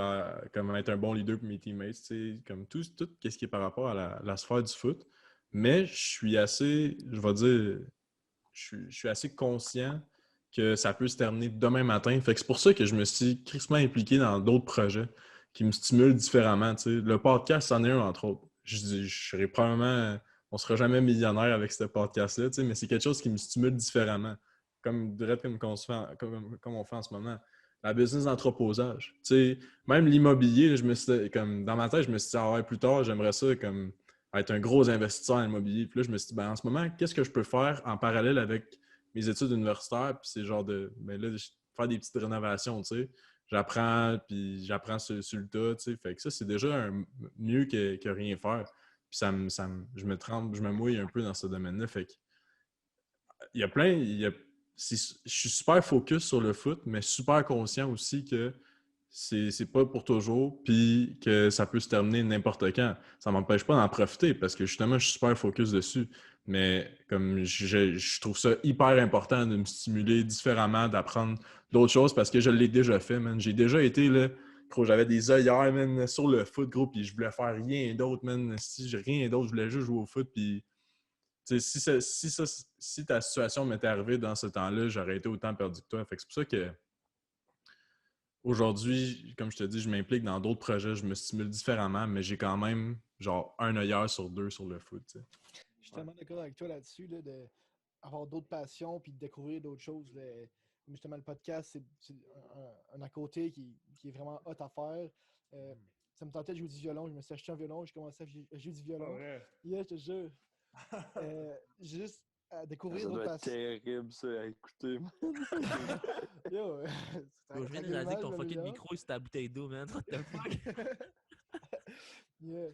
comme être un bon leader pour mes teammates, tu sais, comme tout ce qui est par rapport à la sphère du foot. Mais je suis assez, je vais dire, je suis assez conscient que ça peut se terminer demain matin. Fait que c'est pour ça que je me suis crissement impliqué dans d'autres projets qui me stimulent différemment. Tu sais. Le podcast, c'en est un, entre autres. Je serais probablement... On ne sera jamais millionnaire avec ce podcast-là, tu sais, mais c'est quelque chose qui me stimule différemment. Direct comme on fait en ce moment. La business d'entreposage. Tu sais, même l'immobilier, je me suis, comme, dans ma tête, je me suis dit, ah ouais, plus tard, j'aimerais ça comme être un gros investisseur en immobilier. Puis là, je me suis dit, ben, en ce moment, qu'est-ce que je peux faire en parallèle avec mes études universitaires? Puis c'est genre de, ben là, faire des petites rénovations, tu sais. J'apprends sur le tas, tu sais. Fait que ça, c'est déjà mieux que rien faire. Puis je me mouille un peu dans ce domaine-là. Fait que il y a plein. Je suis super focus sur le foot, mais super conscient aussi que c'est pas pour toujours, puis que ça peut se terminer n'importe quand. Ça m'empêche pas d'en profiter parce que justement, je suis super focus dessus. Mais comme je trouve ça hyper important de me stimuler différemment, d'apprendre d'autres choses parce que je l'ai déjà fait, man. J'ai déjà été là, gros, j'avais des œillères, man, sur le foot, gros, puis je voulais faire rien d'autre, man. Si j'ai rien d'autre, je voulais juste jouer au foot, puis tu sais, si ta situation m'était arrivée dans ce temps-là, j'aurais été autant perdu que toi. Fait que c'est pour ça que aujourd'hui, comme je te dis, je m'implique dans d'autres projets, je me stimule différemment, mais j'ai quand même genre un œilleur sur deux sur le foot. Tu sais. Je suis tellement d'accord avec toi là-dessus, là, d'avoir d'autres passions puis de découvrir d'autres choses. Là. Justement, le podcast, c'est un à côté qui est vraiment hot à faire. Ça me tentait de jouer du violon. Je me suis acheté un violon, j'ai commencé à jouer du violon. Ouais. Yeah, je te jure. Juste à découvrir Ça d'autres doit être passions. terrible, ça, à écouter. Yo, Yo, je viens de réaliser que ton fucking micro est sur ta bouteille d'eau, man. What the fuck? Yeah.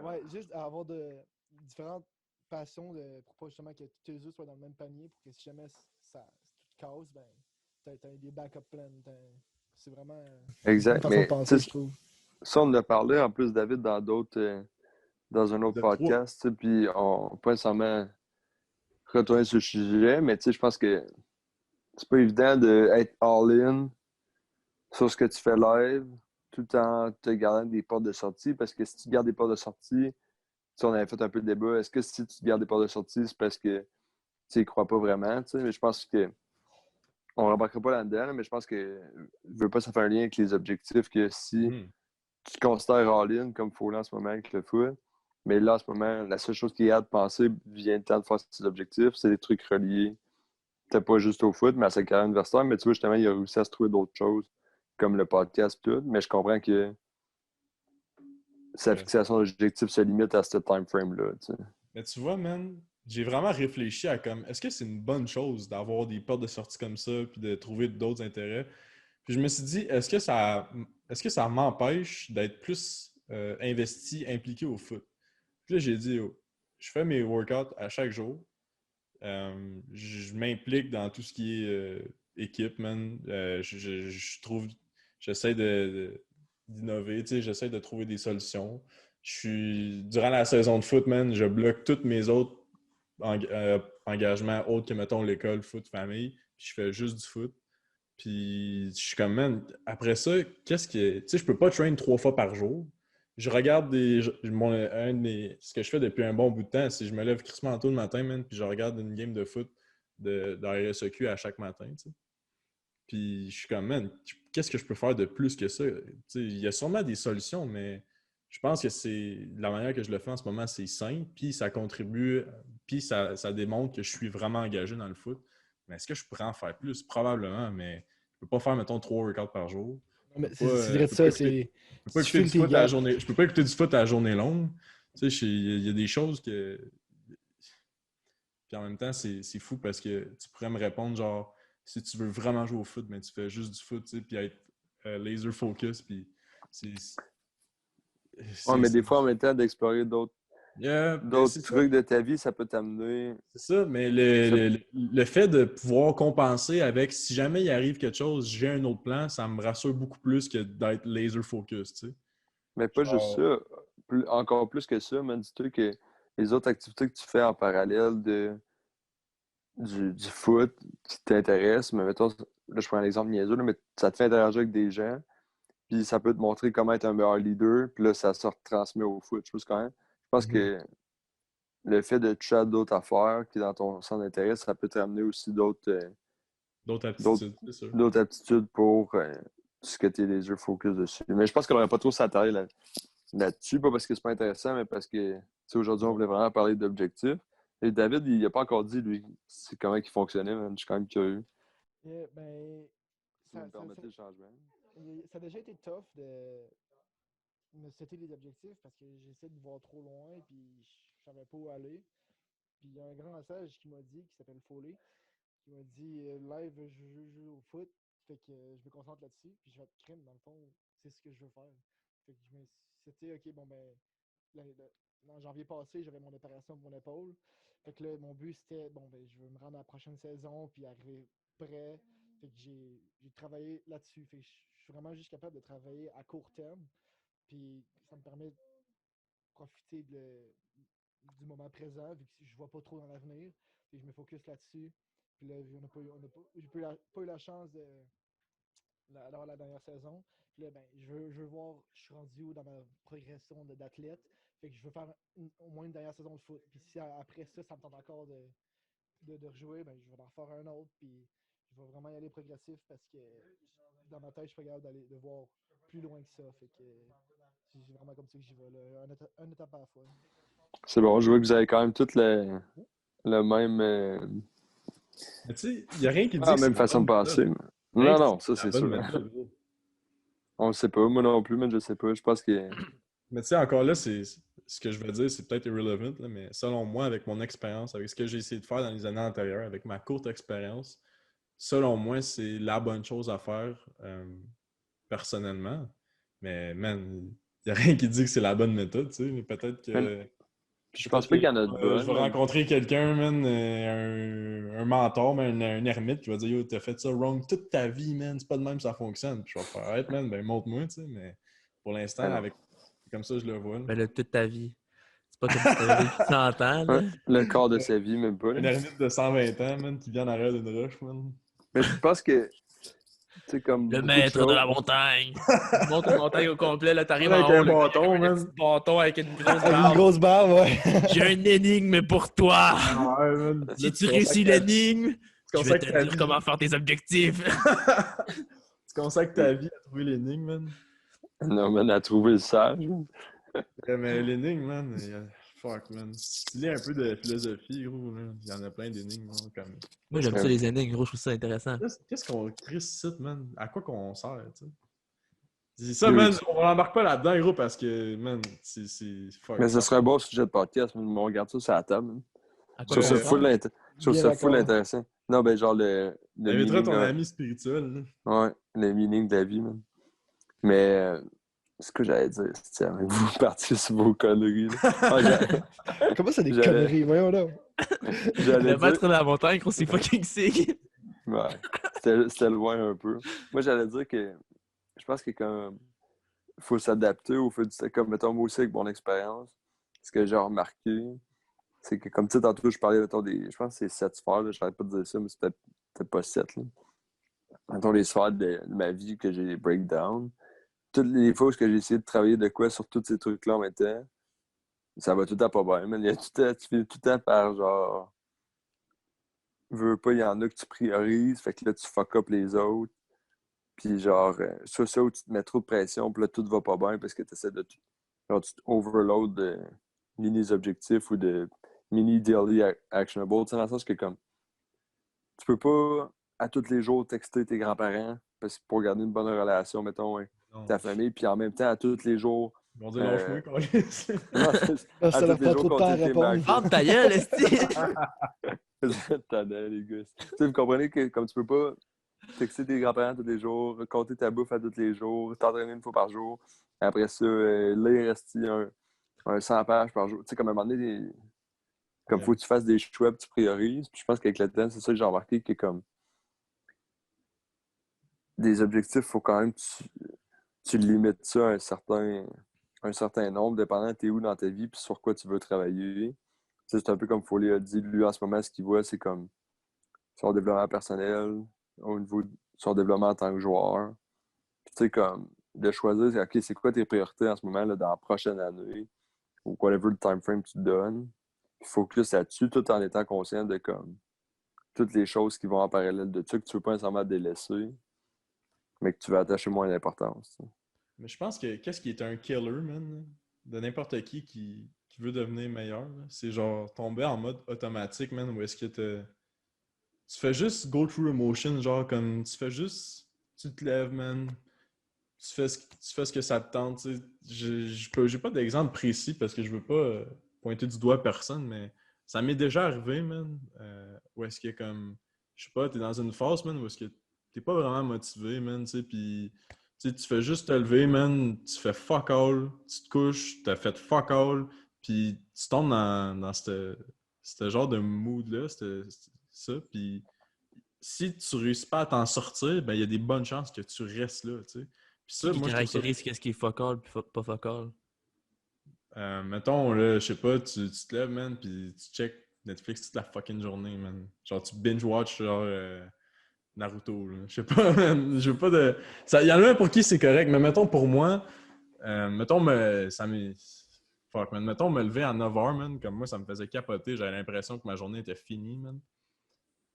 Ouais, juste avoir différentes passions pour pas justement que tous les œufs soient dans le même panier pour que si jamais si tout casse, ben, t'as des backup plans. C'est vraiment une Exact. façon de Mais penser, tu je sais, trouve. ça, on en a parlé en plus, David, dans dans un autre Épisode 3. podcast, tu sais, puis on pas nécessairement retourner sur le sujet, mais tu sais, je pense que c'est pas évident d'être all-in sur ce que tu fais live tout en te gardant des portes de sortie, parce que si tu gardes des portes de sortie, tu sais, on avait fait un peu le débat, est-ce que si tu gardes des portes de sortie, c'est parce que tu y crois pas vraiment, tu sais, mais je pense que on rembarquera pas là-dedans, mais je pense que je veux pas ça faire un lien avec les objectifs que si Mhm. tu te considères all-in comme Foley en ce moment avec le foot, mais là en ce moment, la seule chose qu'il y a de penser vient le temps de faire ses objectifs, c'est des trucs reliés, peut-être pas juste au foot, mais à sa carrière universitaire, mais tu vois, justement, il a réussi à se trouver d'autres choses, comme le podcast et tout, mais je comprends que sa Ouais. fixation d'objectifs se limite à ce time frame-là, tu sais. Mais tu vois, man, j'ai vraiment réfléchi à comme, est-ce que c'est une bonne chose d'avoir des portes de sortie comme ça puis de trouver d'autres intérêts? Puis je me suis dit, est-ce que ça m'empêche d'être plus investi, impliqué au foot? Puis là, j'ai dit, oh, je fais mes workouts à chaque jour. Je m'implique dans tout ce qui est équipe, man. Je trouve, j'essaie d'innover, tu sais, j'essaie de trouver des solutions. Durant la saison de foot, man, je bloque tous mes autres engagements autres que, mettons, l'école, foot, famille. Puis je fais juste du foot. Puis je suis comme, man, après ça, qu'est-ce que. Tu sais, je peux pas train 3 fois par jour. Je regarde ce que je fais depuis un bon bout de temps, c'est que je me lève crissement tôt le matin, man, puis je regarde une game de foot de RSEQ à chaque matin, tu sais. Puis je suis comme, man, qu'est-ce que je peux faire de plus que ça? Tu sais, il y a sûrement des solutions, mais je pense que c'est la manière que je le fais en ce moment, c'est simple, puis ça contribue, puis ça démontre que je suis vraiment engagé dans le foot. Mais est-ce que je pourrais en faire plus? Probablement, mais je peux pas faire, mettons, 3 workouts par jour. Non, mais Je peux pas, c'est je vrai de peux pas ça, écouter, je peux pas si tu écouter du files tes foot à la gaps. journée. Je peux pas écouter du foot à la journée longue. Tu sais, il y a des choses que. Puis en même temps, c'est fou parce que tu pourrais me répondre genre si tu veux vraiment jouer au foot, mais tu fais juste du foot, tu sais, puis être laser focus, puis c'est. Ouais, mais des fois, en difficile. même temps, d'explorer Yeah, ben, d'autres trucs de ta vie, ça peut t'amener. c'est ça, mais Ça... le fait de pouvoir compenser avec si jamais il arrive quelque chose, j'ai un autre plan, ça me rassure beaucoup plus que d'être laser focus, tu sais. Mais pas juste Genre, ça. Encore plus que ça, man, dis-toi que les autres activités que tu fais en parallèle du foot qui t'intéressent, mais mettons, là, je prends un exemple niaiseux, là, mais ça te fait interagir avec des gens, puis ça peut te montrer comment être un meilleur leader, puis là, ça se retransmet au foot. Je pense mhm. que le fait de toucher à d'autres affaires qui est dans ton centre d'intérêt, ça peut te ramener aussi D'autres d'autres aptitudes, c'est sûr. d'autres aptitudes pour ce que tu es les yeux focus dessus. Mais je pense qu'on n'aurait pas trop s'attarder là-dessus, pas parce que c'est pas intéressant, mais parce que tu sais, aujourd'hui, on voulait vraiment parler d'objectifs. Et David, il n'a pas encore dit, lui, c'est comment il fonctionnait, man. Je suis quand même curieux. Yeah, ben, Si vous me permettez le changement. ça a déjà été tough de me setter des objectifs parce que j'essaie de voir trop loin puis je savais pas où aller. Puis il y a un grand message qui m'a dit, qui s'appelle Foley, qui m'a dit live, je joue au foot, fait que je me concentre là-dessus, puis je vais être crime, dans le fond, c'est ce que je veux faire. Fait que c'était ok, bon ben, en janvier passé, j'avais mon opération de mon épaule. Fait que là, mon but, c'était, bon, ben, je veux me rendre à la prochaine saison, puis arriver prêt. Fait que j'ai travaillé là-dessus. Fait que je suis vraiment juste capable de travailler à court terme. Puis ça me permet de profiter du moment présent, vu que je vois pas trop dans l'avenir. Puis je me focus là-dessus. Puis là, j'ai pas eu la chance d'avoir la dernière saison. Puis là, ben, je veux voir, je suis rendu où dans ma progression d'athlète. Fait que je veux faire au moins une dernière saison de foot. Puis si après ça, ça me tente encore de rejouer, ben, je vais en refaire un autre. Puis je vais vraiment y aller progressif parce que dans ma tête, je suis pas capable de voir plus loin que ça. Fait que c'est vraiment comme ça que j'y vais, là, une étape à la fois. C'est bon, je vois que vous avez quand même toutes le même. Mais tu sais, il n'y a rien qui dit La que même c'est la façon de bonne penser. méthode. Non, non, ça C'est la c'est bonne sûr. méthode, gros. On le sait pas, moi non plus, mais je sais pas. Je pense que. Mais tu sais, encore là, ce que je veux dire, c'est peut-être irrelevant, là, mais selon moi, avec mon expérience, avec ce que j'ai essayé de faire dans les années antérieures, avec ma courte expérience, selon moi, c'est la bonne chose à faire personnellement. Mais man, il n'y a rien qui dit que c'est la bonne méthode, tu sais. Mais peut-être que. Je pense pas qu'il y en a de Je vais bonnes. rencontrer quelqu'un, man, un mentor, man, un ermite qui va dire yo, t'as fait ça wrong toute ta vie, man, c'est pas de même que ça fonctionne. Puis je vais faire arrête, man, ben montre-moi, tu sais. Mais pour l'instant, Alors, avec comme ça, je le vois. Là. Ben là, toute ta vie. C'est pas comme si t'avais vécu 100 ans, là. le quart de sa vie, même pas. Un Là. ermite de 120 ans, man, qui vient en arrière d'une roche, man. Mais je pense que. Tu sais, comme. Le beaucoup maître de la choses- montagne. Il monte une montagne au complet, là, t'arrives Avec en haut, un le gars, bâton, avec un man. petit bâton avec une grosse Avec une barbe. grosse barbe, ouais. J'ai une énigme pour toi. Ouais, man. Si tu réussis l'énigme, je vais consacres te ta dire vie. comment faire tes objectifs. Tu consacres ta vie à trouver l'énigme, man. Non, man, à trouver le sage. Ouais, mais l'énigme, man, fuck, man. Si tu lis un peu de philosophie, gros, là, il y en a plein d'énigmes, là, comme... Moi, j'aime ça, les énigmes, gros, je trouve ça intéressant. Qu'est-ce qu'on crée ce site, man? À quoi qu'on sert, tu sais? C'est ça, man, on n'embarque pas là-dedans, gros, parce que, man, c'est fuck. Mais ce serait un bon sujet de podcast, mais on regarde ça sur la table. Man. À Je quoi trouve ça qu'on full, sert? je trouve Bien ça full d'accord. intéressant. Non, ben genre le T'inviteras meaning, ton là. ami spirituel, là. Ouais, le meaning de la vie, man. Mais ce que j'allais dire, c'est vous partez sur vos conneries. Là. Ah, Comment ça, des J'allais- conneries? Voyons là. j'allais Le dire... maître de la montagne, gros, c'est fucking sick. Ouais, c'était loin un peu. Moi, j'allais dire que je pense que comme faut s'adapter au fait du comme mettons moi aussi avec mon expérience. Ce que j'ai remarqué, c'est que comme tu sais, tantôt je parlais mettons, je pense que c'est 7 sphères, là, j'arrête pas de dire ça, mais c'est peut-être pas 7. Là. Mettons les sphères de ma vie que j'ai des breakdowns. Toutes les fois où j'ai essayé de travailler de quoi sur tous ces trucs-là en même temps, ça va tout le temps pas bien. Mais il y a tout le temps, tu finis tout le temps par genre veux pas, il y en a que tu priorises, fait que là tu fuck up les autres. Puis genre, soit ça où tu te mets trop de pression, puis là, tout va pas bien parce que tu essaies de tout. Genre, tu overload de mini-objectifs ou de mini-daily actionable. Tu sais, dans le sens que comme, tu peux pas à tous les jours texter tes grands-parents parce que pour garder une bonne relation, mettons, avec Non. ta famille, puis en même temps, à tous les jours. Ils vont dire lâche-moi, câlisse. Non, Ah, ça à leur tous les prend jours, trop de temps à compter tes répondre. McDo. Ferme ta gueule, esti. Tannant, les gars. Tu sais, vous comprenez que comme tu peux pas texter tes grands-parents tous les jours, compter ta bouffe à tous les jours, t'entraîner une fois par jour, après ça, lire un 100 pages par jour. Tu sais, comme à un moment donné, comme faut que tu fasses des choix, puis tu priorises. Puis je pense qu'avec le temps, c'est ça que j'ai remarqué, que comme des objectifs, il faut quand même que tu limites ça à un certain nombre, dépendant de t'es où dans ta vie, puis sur quoi tu veux travailler. Tu sais, c'est un peu comme Foley a dit, lui, en ce moment, ce qu'il voit, c'est comme son développement personnel, au niveau de son développement en tant que joueur. Puis, tu sais, comme, de choisir, OK, c'est quoi tes priorités en ce moment, là, dans la prochaine année, ou whatever le time frame que tu te donnes. Puis, focus là-dessus, tout en étant conscient de, comme, toutes les choses qui vont en parallèle de ça, que tu ne veux pas nécessairement délaisser, mais que tu vas attacher moins d'importance. Mais je pense que qu'est-ce qui est un killer, man, de n'importe qui veut devenir meilleur, là, c'est genre tomber en mode automatique, man, où est-ce que tu fais juste go through emotion, genre comme tu fais juste, tu te lèves, man, tu fais ce que ça te tente, tu sais. J'ai pas d'exemple précis parce que je veux pas pointer du doigt personne, mais ça m'est déjà arrivé, man, où est-ce que comme, je sais pas, t'es dans une phase, man, où est-ce que t'es pas vraiment motivé, man, tu sais, pis tu sais, tu fais juste te lever, man, tu fais fuck all, tu te couches, t'as fait fuck all, puis tu tombes dans ce genre de mood-là, c'était ça. Puis si tu réussis pas à t'en sortir, ben il y a des bonnes chances que tu restes là, tu sais. Puis ça, Qui moi, je trouve ça... caractérise qu'est-ce qui est focal puis pas focal? mettons, là, je sais pas, tu te lèves, man, puis tu check Netflix toute la fucking journée, man. Genre, tu binge-watch, genre, Naruto, là. Je sais pas, man. Je veux pas de... Il y en a un pour qui c'est correct, mais mettons, pour moi, mettons, ça m'est... Fuck, man. Mettons, me lever à 9h, man, comme moi, ça me faisait capoter. J'avais l'impression que ma journée était finie, man.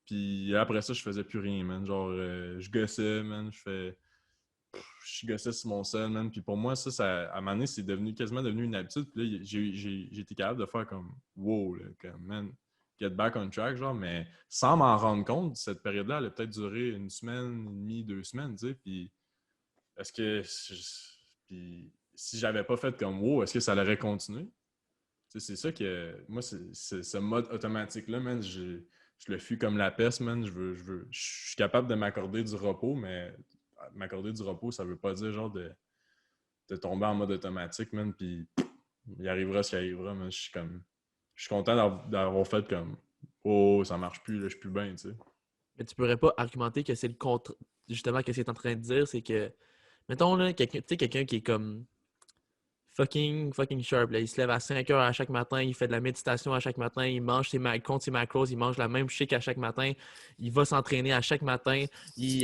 Puis après ça, je faisais plus rien, man. Genre, je gossais, man. Je gossais sur mon sel, man. Puis pour moi, ça à un moment donné, c'est quasiment devenu une habitude. Puis là, j'ai été capable de faire comme wow, là, comme man, get back on track, genre, mais sans m'en rendre compte, cette période-là, elle a peut-être duré 1 semaine et demie, 2 semaines, tu sais. Puis est-ce que. Puis si j'avais pas fait comme wow, est-ce que ça aurait continué? Tu sais, c'est ça que. Moi, c'est ce mode automatique-là, man, je le fuis comme la peste, man. Je suis capable de m'accorder du repos, mais m'accorder du repos, ça veut pas dire genre de tomber en mode automatique, man, puis il arrivera ce qui arrivera, man. Je suis content d'avoir fait comme oh, ça marche plus, là, je suis plus bien, tu sais. Mais tu pourrais pas argumenter que c'est le contre. Justement, ce que tu es en train de dire, c'est que, mettons, là, quelqu'un qui est comme fucking sharp, là. Il se lève à 5 heures à chaque matin, il fait de la méditation à chaque matin, il mange compte ses macros, il mange la même shake à chaque matin, il va s'entraîner à chaque matin,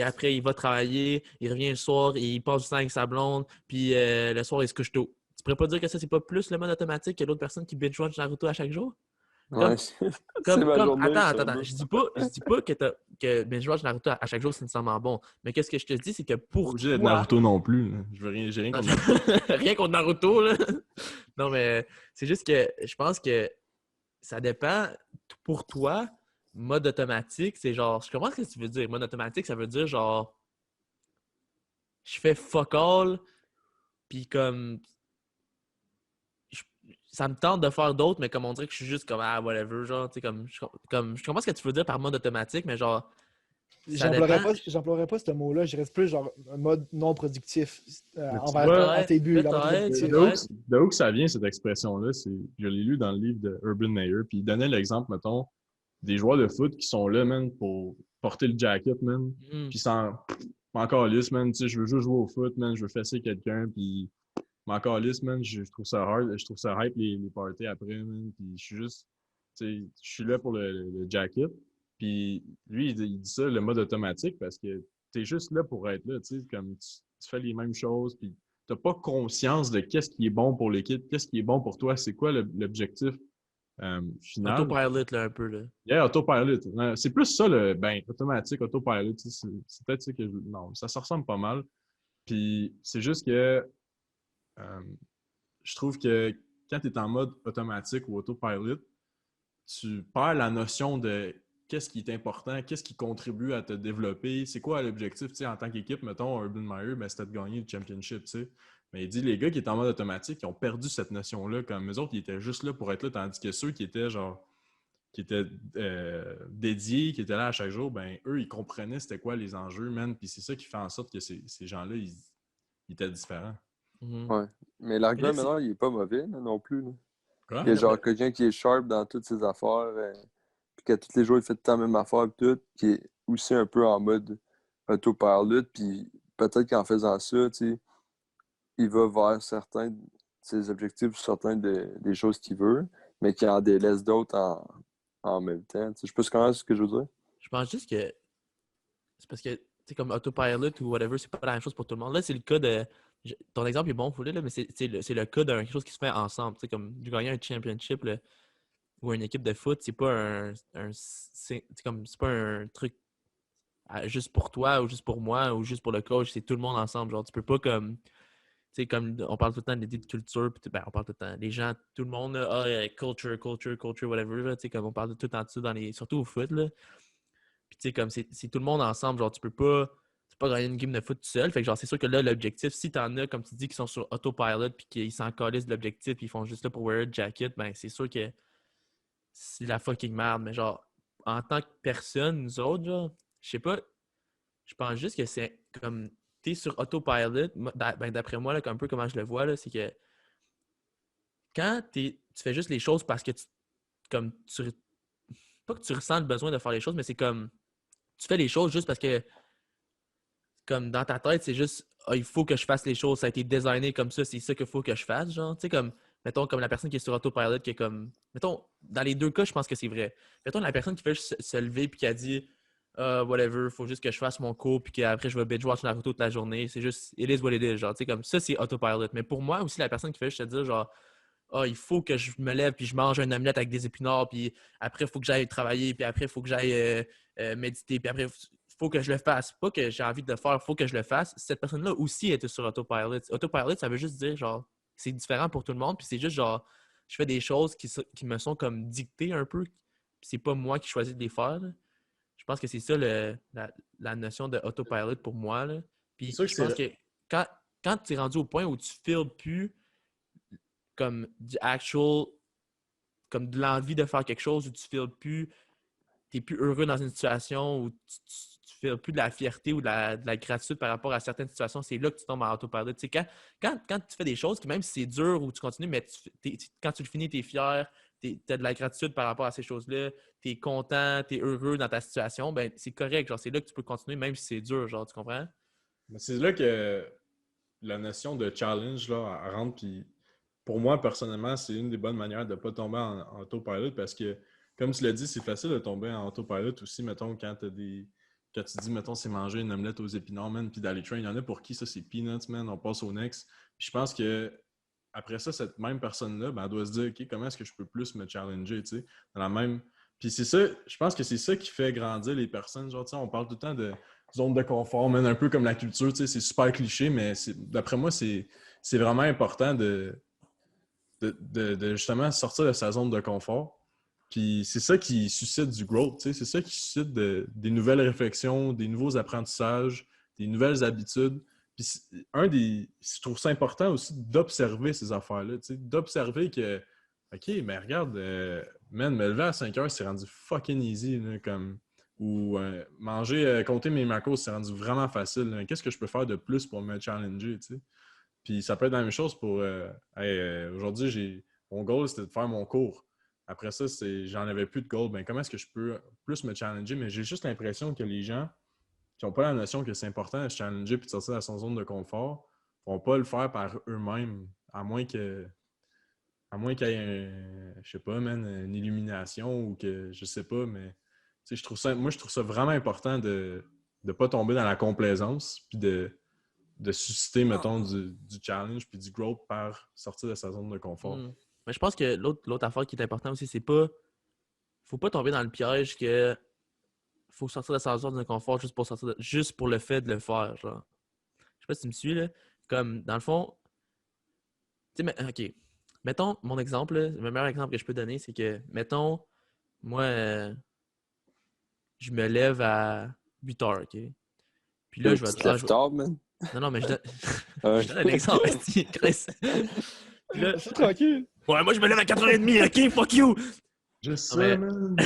après il va travailler, il revient le soir, il passe du temps avec sa blonde, puis le soir il se couche tôt. Tu pourrais pas dire que ça, c'est pas plus le mode automatique que l'autre personne qui binge-watch Naruto à chaque jour? Ouais, c'est ma journée. Attends. Je dis pas que binge-watch Naruto à chaque jour, c'est nécessairement bon. Mais qu'est-ce que je te dis, c'est que Pas pour obligé d'être toi... Naruto non plus, là. J'ai rien contre Naruto. Rien contre Naruto, là. Non, mais c'est juste que je pense que ça dépend. Pour toi, mode automatique, c'est genre... Je comprends ce que tu veux dire. Mode automatique, ça veut dire genre... Je fais fuck all, puis comme... Ça me tente de faire d'autres, mais comme on dirait que je suis juste comme ah, whatever, genre, tu sais, comme je comprends ce que tu veux dire par mode automatique, mais genre. J'emploierais pas ce mot-là, je reste plus genre un mode non productif en tes buts. De où que ça vient, cette expression-là? Je l'ai lu dans le livre de Urban Meyer, puis il donnait l'exemple, mettons, des joueurs de foot qui sont là, man, pour porter le jacket, man, puis m'en calisse, man, tu sais, je veux juste jouer au foot, man, je veux fesser quelqu'un, puis m'en calisse, man, je trouve ça hard, je trouve ça hype les parties après, man, puis je suis juste, tu sais, je suis là pour le jacket. Puis lui, il dit ça, le mode automatique, parce que t'es juste là pour être là, tu sais, comme tu fais les mêmes choses, puis t'as pas conscience de qu'est-ce qui est bon pour l'équipe, qu'est-ce qui est bon pour toi, c'est quoi l'objectif final. Autopilot, là, un peu, là. Yeah, autopilot. C'est plus ça, automatique, autopilot, c'est peut-être ça que non, ça se ressemble pas mal. Puis c'est juste que je trouve que quand tu es en mode automatique ou autopilot, tu perds la notion de qu'est-ce qui est important, qu'est-ce qui contribue à te développer, c'est quoi l'objectif, tu sais, en tant qu'équipe, mettons, Urban Meyer, ben, c'était de gagner le championship, tu sais. Mais il dit, les gars qui étaient en mode automatique, ils ont perdu cette notion-là, comme eux autres, ils étaient juste là pour être là, tandis que ceux qui étaient, dédiés, qui étaient là à chaque jour, ben, eux, ils comprenaient c'était quoi les enjeux, man, puis c'est ça qui fait en sorte que ces gens-là, ils étaient différents. Ouais. Mais l'argument, maintenant, il est pas mauvais, là, non plus, là. Quoi? Il y a genre quelqu'un qui est sharp dans toutes ses affaires, puis qu'à tous les jours, il fait tout le temps la même affaire, et tout, qui est aussi un peu en mode autopilot, puis peut-être qu'en faisant ça, tu sais, il va vers certains de ses objectifs, certains des choses qu'il veut, mais qu'il en délaisse d'autres en même temps. Tu sais, je sais pas si tu comprends ce que je veux dire. Je pense juste que c'est parce que, tu sais, comme autopilot ou whatever, c'est pas la même chose pour tout le monde. Là, c'est le cas de... Ton exemple est bon, Foulé, là, mais c'est le cas d'un quelque chose qui se fait ensemble. Tu sais, comme de gagner un championship là, ou une équipe de foot, c'est pas c'est pas un truc juste pour toi ou juste pour moi ou juste pour le coach, c'est tout le monde ensemble. Genre, tu peux pas comme... Tu sais, comme on parle tout le temps d'idées de culture, puis on parle tout le temps. Les gens, tout le monde, culture, whatever, là, tu sais, comme on parle de tout le temps de ça, surtout au foot, là. Puis tu sais, comme c'est tout le monde ensemble, genre, tu peux pas gagner une game de foot tout seul. Fait que genre, c'est sûr que là, l'objectif, si t'en as, comme tu dis, qui sont sur autopilot puis qu'ils s'en calissent de l'objectif puis ils font juste là pour wear a jacket, ben c'est sûr que c'est la fucking merde. Mais genre, en tant que personne, nous autres, genre, je sais pas, je pense juste que c'est comme, t'es sur autopilot, ben d'après moi, là, un peu comment je le vois, là, c'est que quand tu fais juste les choses parce que tu pas que tu ressens le besoin de faire les choses, mais c'est comme tu fais les choses juste parce que comme dans ta tête, c'est juste il faut que je fasse les choses, ça a été designé comme ça, c'est ça qu'il faut que je fasse, genre, tu sais, comme, mettons, comme la personne qui est sur autopilot, qui est comme, mettons, dans les deux cas, je pense que c'est vrai. Mettons, la personne qui fait juste se lever puis qui a dit, whatever, faut juste que je fasse mon cours puis qu'après je vais binge-watch Naruto toute la journée, c'est juste, it is what it is, genre, tu sais, comme ça, c'est autopilot. Mais pour moi aussi, la personne qui fait juste se dire, genre, il faut que je me lève puis je mange un omelette avec des épinards, puis après, il faut que j'aille travailler, puis après, il faut que j'aille méditer, puis après, faut que je le fasse. Pas que j'ai envie de le faire, faut que je le fasse. Cette personne-là aussi était sur autopilot. Autopilot, ça veut juste dire, genre, c'est différent pour tout le monde, puis c'est juste, genre, je fais des choses qui me sont comme dictées un peu, puis c'est pas moi qui choisis de les faire, là. Je pense que c'est ça la notion de autopilot pour moi, là. Puis C'est sûr que je pense que quand tu es rendu au point où tu feels plus comme du actual, comme de l'envie de faire quelque chose, où tu feels plus, t'es plus heureux dans une situation, où tu feels plus de la fierté ou de la gratitude par rapport à certaines situations, c'est là que tu tombes en autopilot. Tu sais, quand tu fais des choses, même si c'est dur ou tu continues, mais quand tu le finis, tu es fier, tu as de la gratitude par rapport à ces choses-là, tu es content, tu es heureux dans ta situation, ben c'est correct. Genre, c'est là que tu peux continuer, même si c'est dur, genre, tu comprends? Mais c'est là que la notion de challenge là, elle rentre. Puis pour moi, personnellement, c'est une des bonnes manières de ne pas tomber en autopilot parce que, comme tu l'as dit, c'est facile de tomber en autopilot aussi, mettons, quand tu dis, mettons, c'est manger une omelette aux épinards, man, puis d'aller train. Il y en a pour qui ça, c'est peanuts, man, on passe au next. Puis je pense que après ça, cette même personne-là, ben, elle doit se dire, OK, comment est-ce que je peux plus me challenger, tu sais, dans la même. Puis c'est ça, je pense que c'est ça qui fait grandir les personnes. Genre, tu sais, on parle tout le temps de zone de confort, man, un peu comme la culture, tu sais, c'est super cliché, mais d'après moi, c'est vraiment important de justement sortir de sa zone de confort. Puis c'est ça qui suscite du growth, tu sais, c'est ça qui suscite des nouvelles réflexions, des nouveaux apprentissages, des nouvelles habitudes. Puis je trouve ça important aussi d'observer ces affaires-là, tu sais, d'observer que, OK, mais regarde, man, me lever à 5 heures, c'est rendu fucking easy, là, comme, ou manger, compter mes macros, c'est rendu vraiment facile, là. Qu'est-ce que je peux faire de plus pour me challenger, tu sais? Puis ça peut être la même chose pour, hey, aujourd'hui, mon goal, c'était de faire mon cours. Après ça, j'en avais plus de goal. Ben, comment est-ce que je peux plus me challenger? Mais j'ai juste l'impression que les gens qui n'ont pas la notion que c'est important de se challenger et de sortir de son zone de confort ne vont pas le faire par eux-mêmes, à moins qu'il y ait je sais pas, man, une illumination ou que je sais pas, mais je trouve ça vraiment important de ne pas tomber dans la complaisance puis de susciter, mettons, du challenge puis du growth par sortir de sa zone de confort. Mais je pense que l'autre affaire qui est importante aussi, c'est pas. Faut pas tomber dans le piège que faut sortir de sa zone de confort juste pour le fait de le faire. Genre. Je sais pas si tu me suis, là. Comme, dans le fond, tu sais, OK. Mettons, mon exemple, là, le meilleur exemple que je peux donner, c'est que, mettons, moi, je me lève à 8 heures, OK? Puis là, je vais Tu te lèves tard, man. Non, mais je donne, Ouais. je donne un exemple, Chris. Puis là, Je suis tranquille. ouais, moi, je me lève à 4h30, OK? Fuck you! Juste Non, mais- man!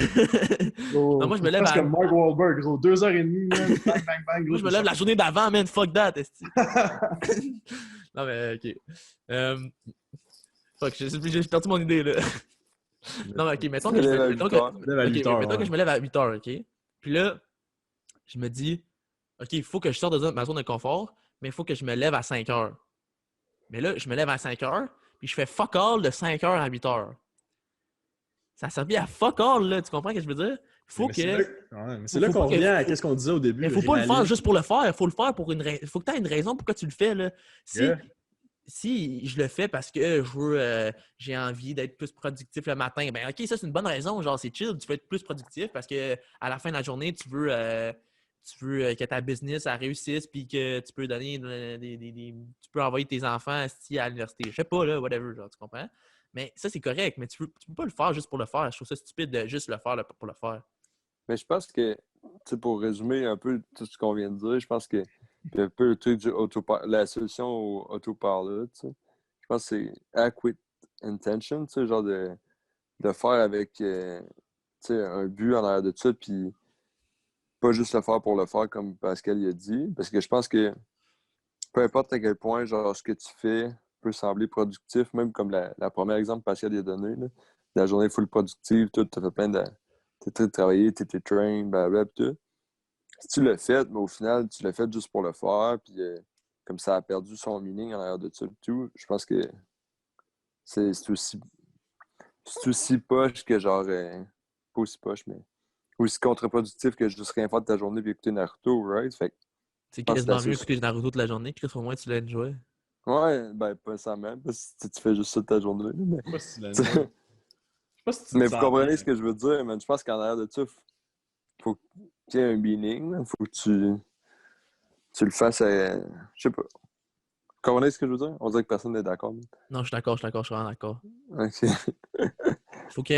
Non, moi, je me lève à... comme Mark Wahlberg, 2h30, man! Bang, bang, bang! Moi, je me lève la journée d'avant, man. Fuck that, esti. Non, mais OK. Fuck, j'ai perdu mon idée, là. Non, mais OK, mettons que je me mettons que je me lève à 8 heures, OK? Puis là, je me dis, OK, il faut que je sorte de ma zone de confort, mais il faut que je me lève à 5 heures. Mais là, je me lève à 5 heures, puis je fais fuck all de 5 heures à 8 heures. Ça a servi à fuck all, là. Tu comprends ce que je veux dire? Faut que... C'est là qu'on revient à ce qu'on disait au début. Mais faut pas le faire juste pour le faire. Faut le faire pour une raison. Faut que tu aies une raison pourquoi tu le fais, là. Si je le fais parce que j'ai envie d'être plus productif le matin, ben OK, ça c'est une bonne raison. Genre, c'est chill, tu veux être plus productif parce que à la fin de la journée, tu veux que ta business réussisse puis que tu peux donner tu peux envoyer tes enfants à l'université. Je sais pas, là, whatever, genre, tu comprends? Mais ça, c'est correct, mais tu peux pas le faire juste pour le faire. Je trouve ça stupide de juste le faire pour le faire. Mais je pense que, tu sais, pour résumer un peu tout ce qu'on vient de dire, je pense que puis un peu le truc la solution au autopilot, tu sais, je pense que c'est adequate intention, tu sais, genre de faire avec tu sais, un but en arrière de ça, puis pas juste le faire pour le faire comme Pascal a dit. Parce que je pense que peu importe à quel point genre ce que tu fais peut sembler productif, même comme la première exemple que Pascal a donné, là, la journée full productive, tout, tu as fait plein t'es très travaillé, t'es train, blablabla, pis tout. Si tu l'as fait, mais au final, tu l'as fait juste pour le faire, puis comme ça a perdu son meaning en arrière de ça, pis tout, je pense que c'est aussi poche que genre. Pas aussi poche, mais aussi contre-productif que juste rien faire de ta journée puis écouter Naruto, right? Fait que C'est je pense que c'est quasiment assez. mieux que Naruto toute la journée. Chris, au moins, tu l'as enjoy. Ouais, ben, pas ça même, parce que tu fais juste ça de ta journée. Mais, Je sais pas si tu l'as Je sais pas si tu te mais vous sens comprenez bien. ce que je veux dire, man. Je pense qu'en arrière de ça, faut qu'il y ait un meaning, man. Faut que tu le fasses à. Je sais pas. Vous comprenez ce que je veux dire? On dirait que personne n'est d'accord, man. Non, je suis d'accord, je suis vraiment d'accord. Ok.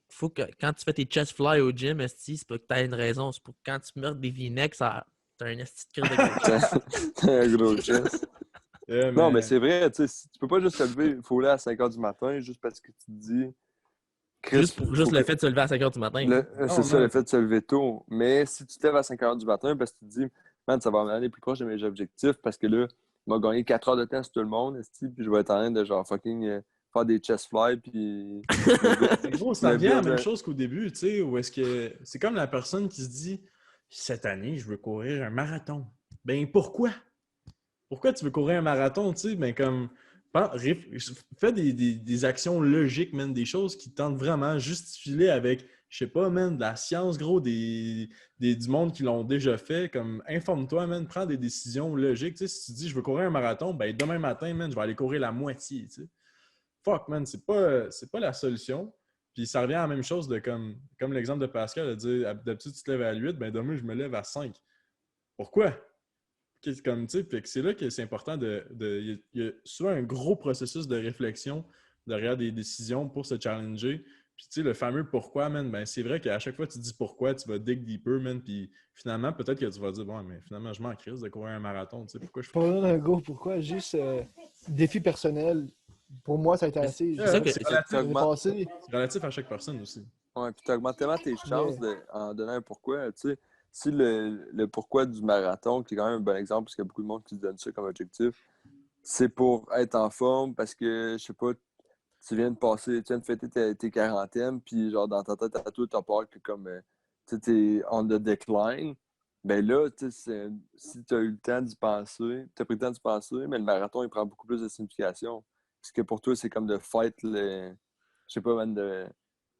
Faut que quand tu fais tes chest fly au gym, esti, c'est pas que t'as une raison. C'est pour que quand tu meurs des V-necks, t'as un esti de crise de gros chest. T'as un gros chest. Yeah, Non, mais c'est vrai, tu sais, tu peux pas juste te lever, il faut aller à 5h du matin juste parce que tu te dis. Juste le fait de se lever à 5h du matin. C'est ça, le fait de se lever tôt. Mais si tu te lèves à 5h du matin parce que tu te dis, man, ça va m'amener plus proche de mes objectifs parce que là, il m'a gagné 4 heures de temps sur tout le monde, esti, puis je vais être en train de genre fucking faire des chest fly, puis. Mais gros, ça revient à la même chose qu'au début, tu sais, où est-ce que c'est comme la personne qui se dit cette année, je veux courir un marathon. Ben pourquoi? Pourquoi tu veux courir un marathon, tu sais? Ben comme fais des actions logiques, man, des choses qui tentent vraiment, justifie-les avec, je sais pas, man, de la science, gros, du monde qui l'ont déjà fait. Comme, informe-toi, man, prends des décisions logiques. Tu sais, si tu dis, je veux courir un marathon, ben demain matin, man, je vais aller courir la moitié, tu sais. Fuck, man, c'est pas la solution. Puis ça revient à la même chose de comme l'exemple de Pascal, de dire, d'habitude, tu te lèves à 8, ben demain, je me lève à 5. Pourquoi? Comme, tu sais, c'est là que c'est important il y a souvent un gros processus de réflexion derrière des décisions pour se challenger. Puis, tu sais, le fameux pourquoi, man, ben c'est vrai qu'à chaque fois que tu dis pourquoi, tu vas dig deeper, man. Puis, finalement, peut-être que tu vas dire, bon, mais finalement, je m'en crisse de courir un marathon. Tu sais, pourquoi je fais Pas besoin d'un go, pourquoi? Juste défi personnel. Pour moi, ça a été assez. C'est ça que c'est relatif, passé. c'est relatif à chaque personne aussi. Ouais, puis tu augmentes tellement tes chances en donnant un pourquoi. Tu sais, si le pourquoi du marathon, qui est quand même un bon exemple, parce qu'il y a beaucoup de monde qui se donne ça comme objectif, c'est pour être en forme parce que, je sais pas, tu viens de fêter tes quarantaines, puis genre dans ta tête à toi, t'as peur que comme tu sais, t'es on the decline. Ben là, tu sais, si tu as eu le temps d'y penser, tu as pris le temps d'y penser, mais le marathon, il prend beaucoup plus de signification. Parce que pour toi, c'est comme de fight je sais pas, man,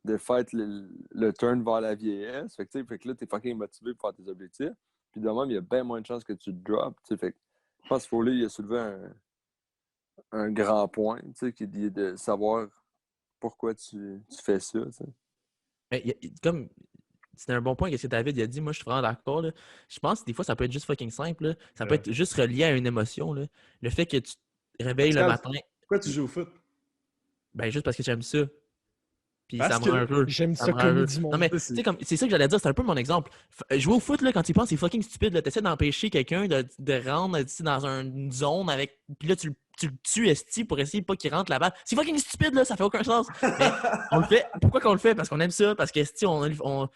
de fight le turn vers la vieillesse. Fait que là, t'es fucking motivé pour faire tes objectifs. Puis de même, il y a bien moins de chances que tu te drops. Fait que je pense qu'il faut là, il a soulevé un grand point, qui est de savoir pourquoi tu fais ça. T'sais. Mais comme c'était un bon point que David a dit, moi je suis vraiment d'accord. Là. Je pense que des fois ça peut être juste fucking simple. Là. Ça peut être juste relié à une émotion. Là. Le fait que tu te réveilles le matin. Pourquoi tu joues au foot? Ben juste parce que j'aime ça. Puis Parce ça me rend heureux. J'aime ça comme du monde. Non, mais tu sais, c'est ça que j'allais dire, c'est un peu mon exemple. Jouer au foot, là, quand tu y penses, c'est fucking stupide. Tu essaies d'empêcher quelqu'un de rendre dans une zone avec. Puis là, tu le tues esti pour essayer pas qu'il rentre la balle. C'est fucking stupide, là, ça fait aucun sens. Mais on le fait. Pourquoi qu'on le fait? Parce qu'on aime ça, parce que esti,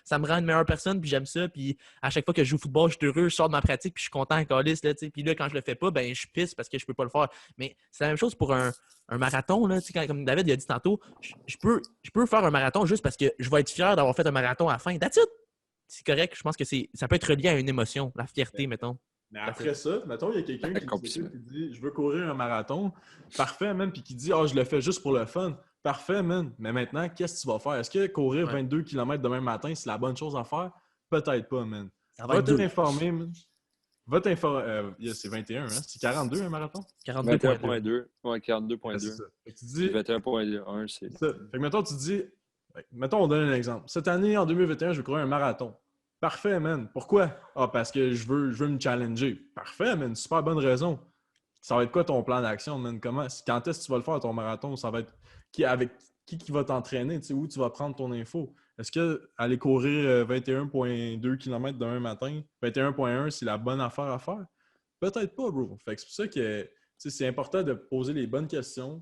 ça me rend une meilleure personne, puis j'aime ça. Puis à chaque fois que je joue au football, je suis heureux, je sors de ma pratique, puis je suis content en calice, là, tu sais. Puis là, quand je le fais pas, ben je pisse parce que je peux pas le faire. Mais c'est la même chose pour un marathon, là, comme David il a dit tantôt, je peux faire un marathon juste parce que je vais être fier d'avoir fait un marathon à la fin. That's it! C'est correct. Je pense que ça peut être relié à une émotion, la fierté, mettons. Mais après ça, mettons, il y a quelqu'un qui dit je veux courir un marathon. Parfait, man. Puis qui dit je le fais juste pour le fun. Parfait, man. Mais maintenant, qu'est-ce que tu vas faire? Est-ce que courir 22 km demain matin, c'est la bonne chose à faire? Peut-être pas, man. Va t'informer, man. Va t'informer. C'est 21, hein? C'est 42 un marathon? 42.2. Ouais, 42.2. C'est ça. Fait que tu dis 21.1, c'est ça. Fait que mettons, tu dis. Mettons, on donne un exemple. Cette année, en 2021, je vais courir un marathon. Parfait, man. Pourquoi? Parce que je veux me challenger. Parfait, man. Super bonne raison. Ça va être quoi ton plan d'action, man? Quand est-ce que tu vas le faire, ton marathon? Ça va être avec qui va t'entraîner? Tu sais, où tu vas prendre ton info? Est-ce que aller courir 21.2 km demain matin, 21.1, c'est la bonne affaire à faire? Peut-être pas, bro. Fait que c'est pour ça que c'est important de poser les bonnes questions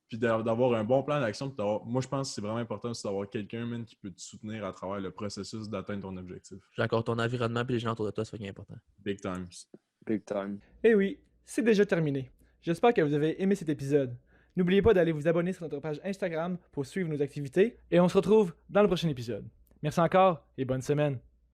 puis d'avoir un bon plan d'action. Moi, je pense que c'est vraiment important aussi d'avoir quelqu'un, man, qui peut te soutenir à travers le processus d'atteindre ton objectif. J'ai encore ton environnement et les gens autour de toi, c'est vraiment important. Big time. Big time. Eh oui, c'est déjà terminé. J'espère que vous avez aimé cet épisode. N'oubliez pas d'aller vous abonner sur notre page Instagram pour suivre nos activités et on se retrouve dans le prochain épisode. Merci encore et bonne semaine.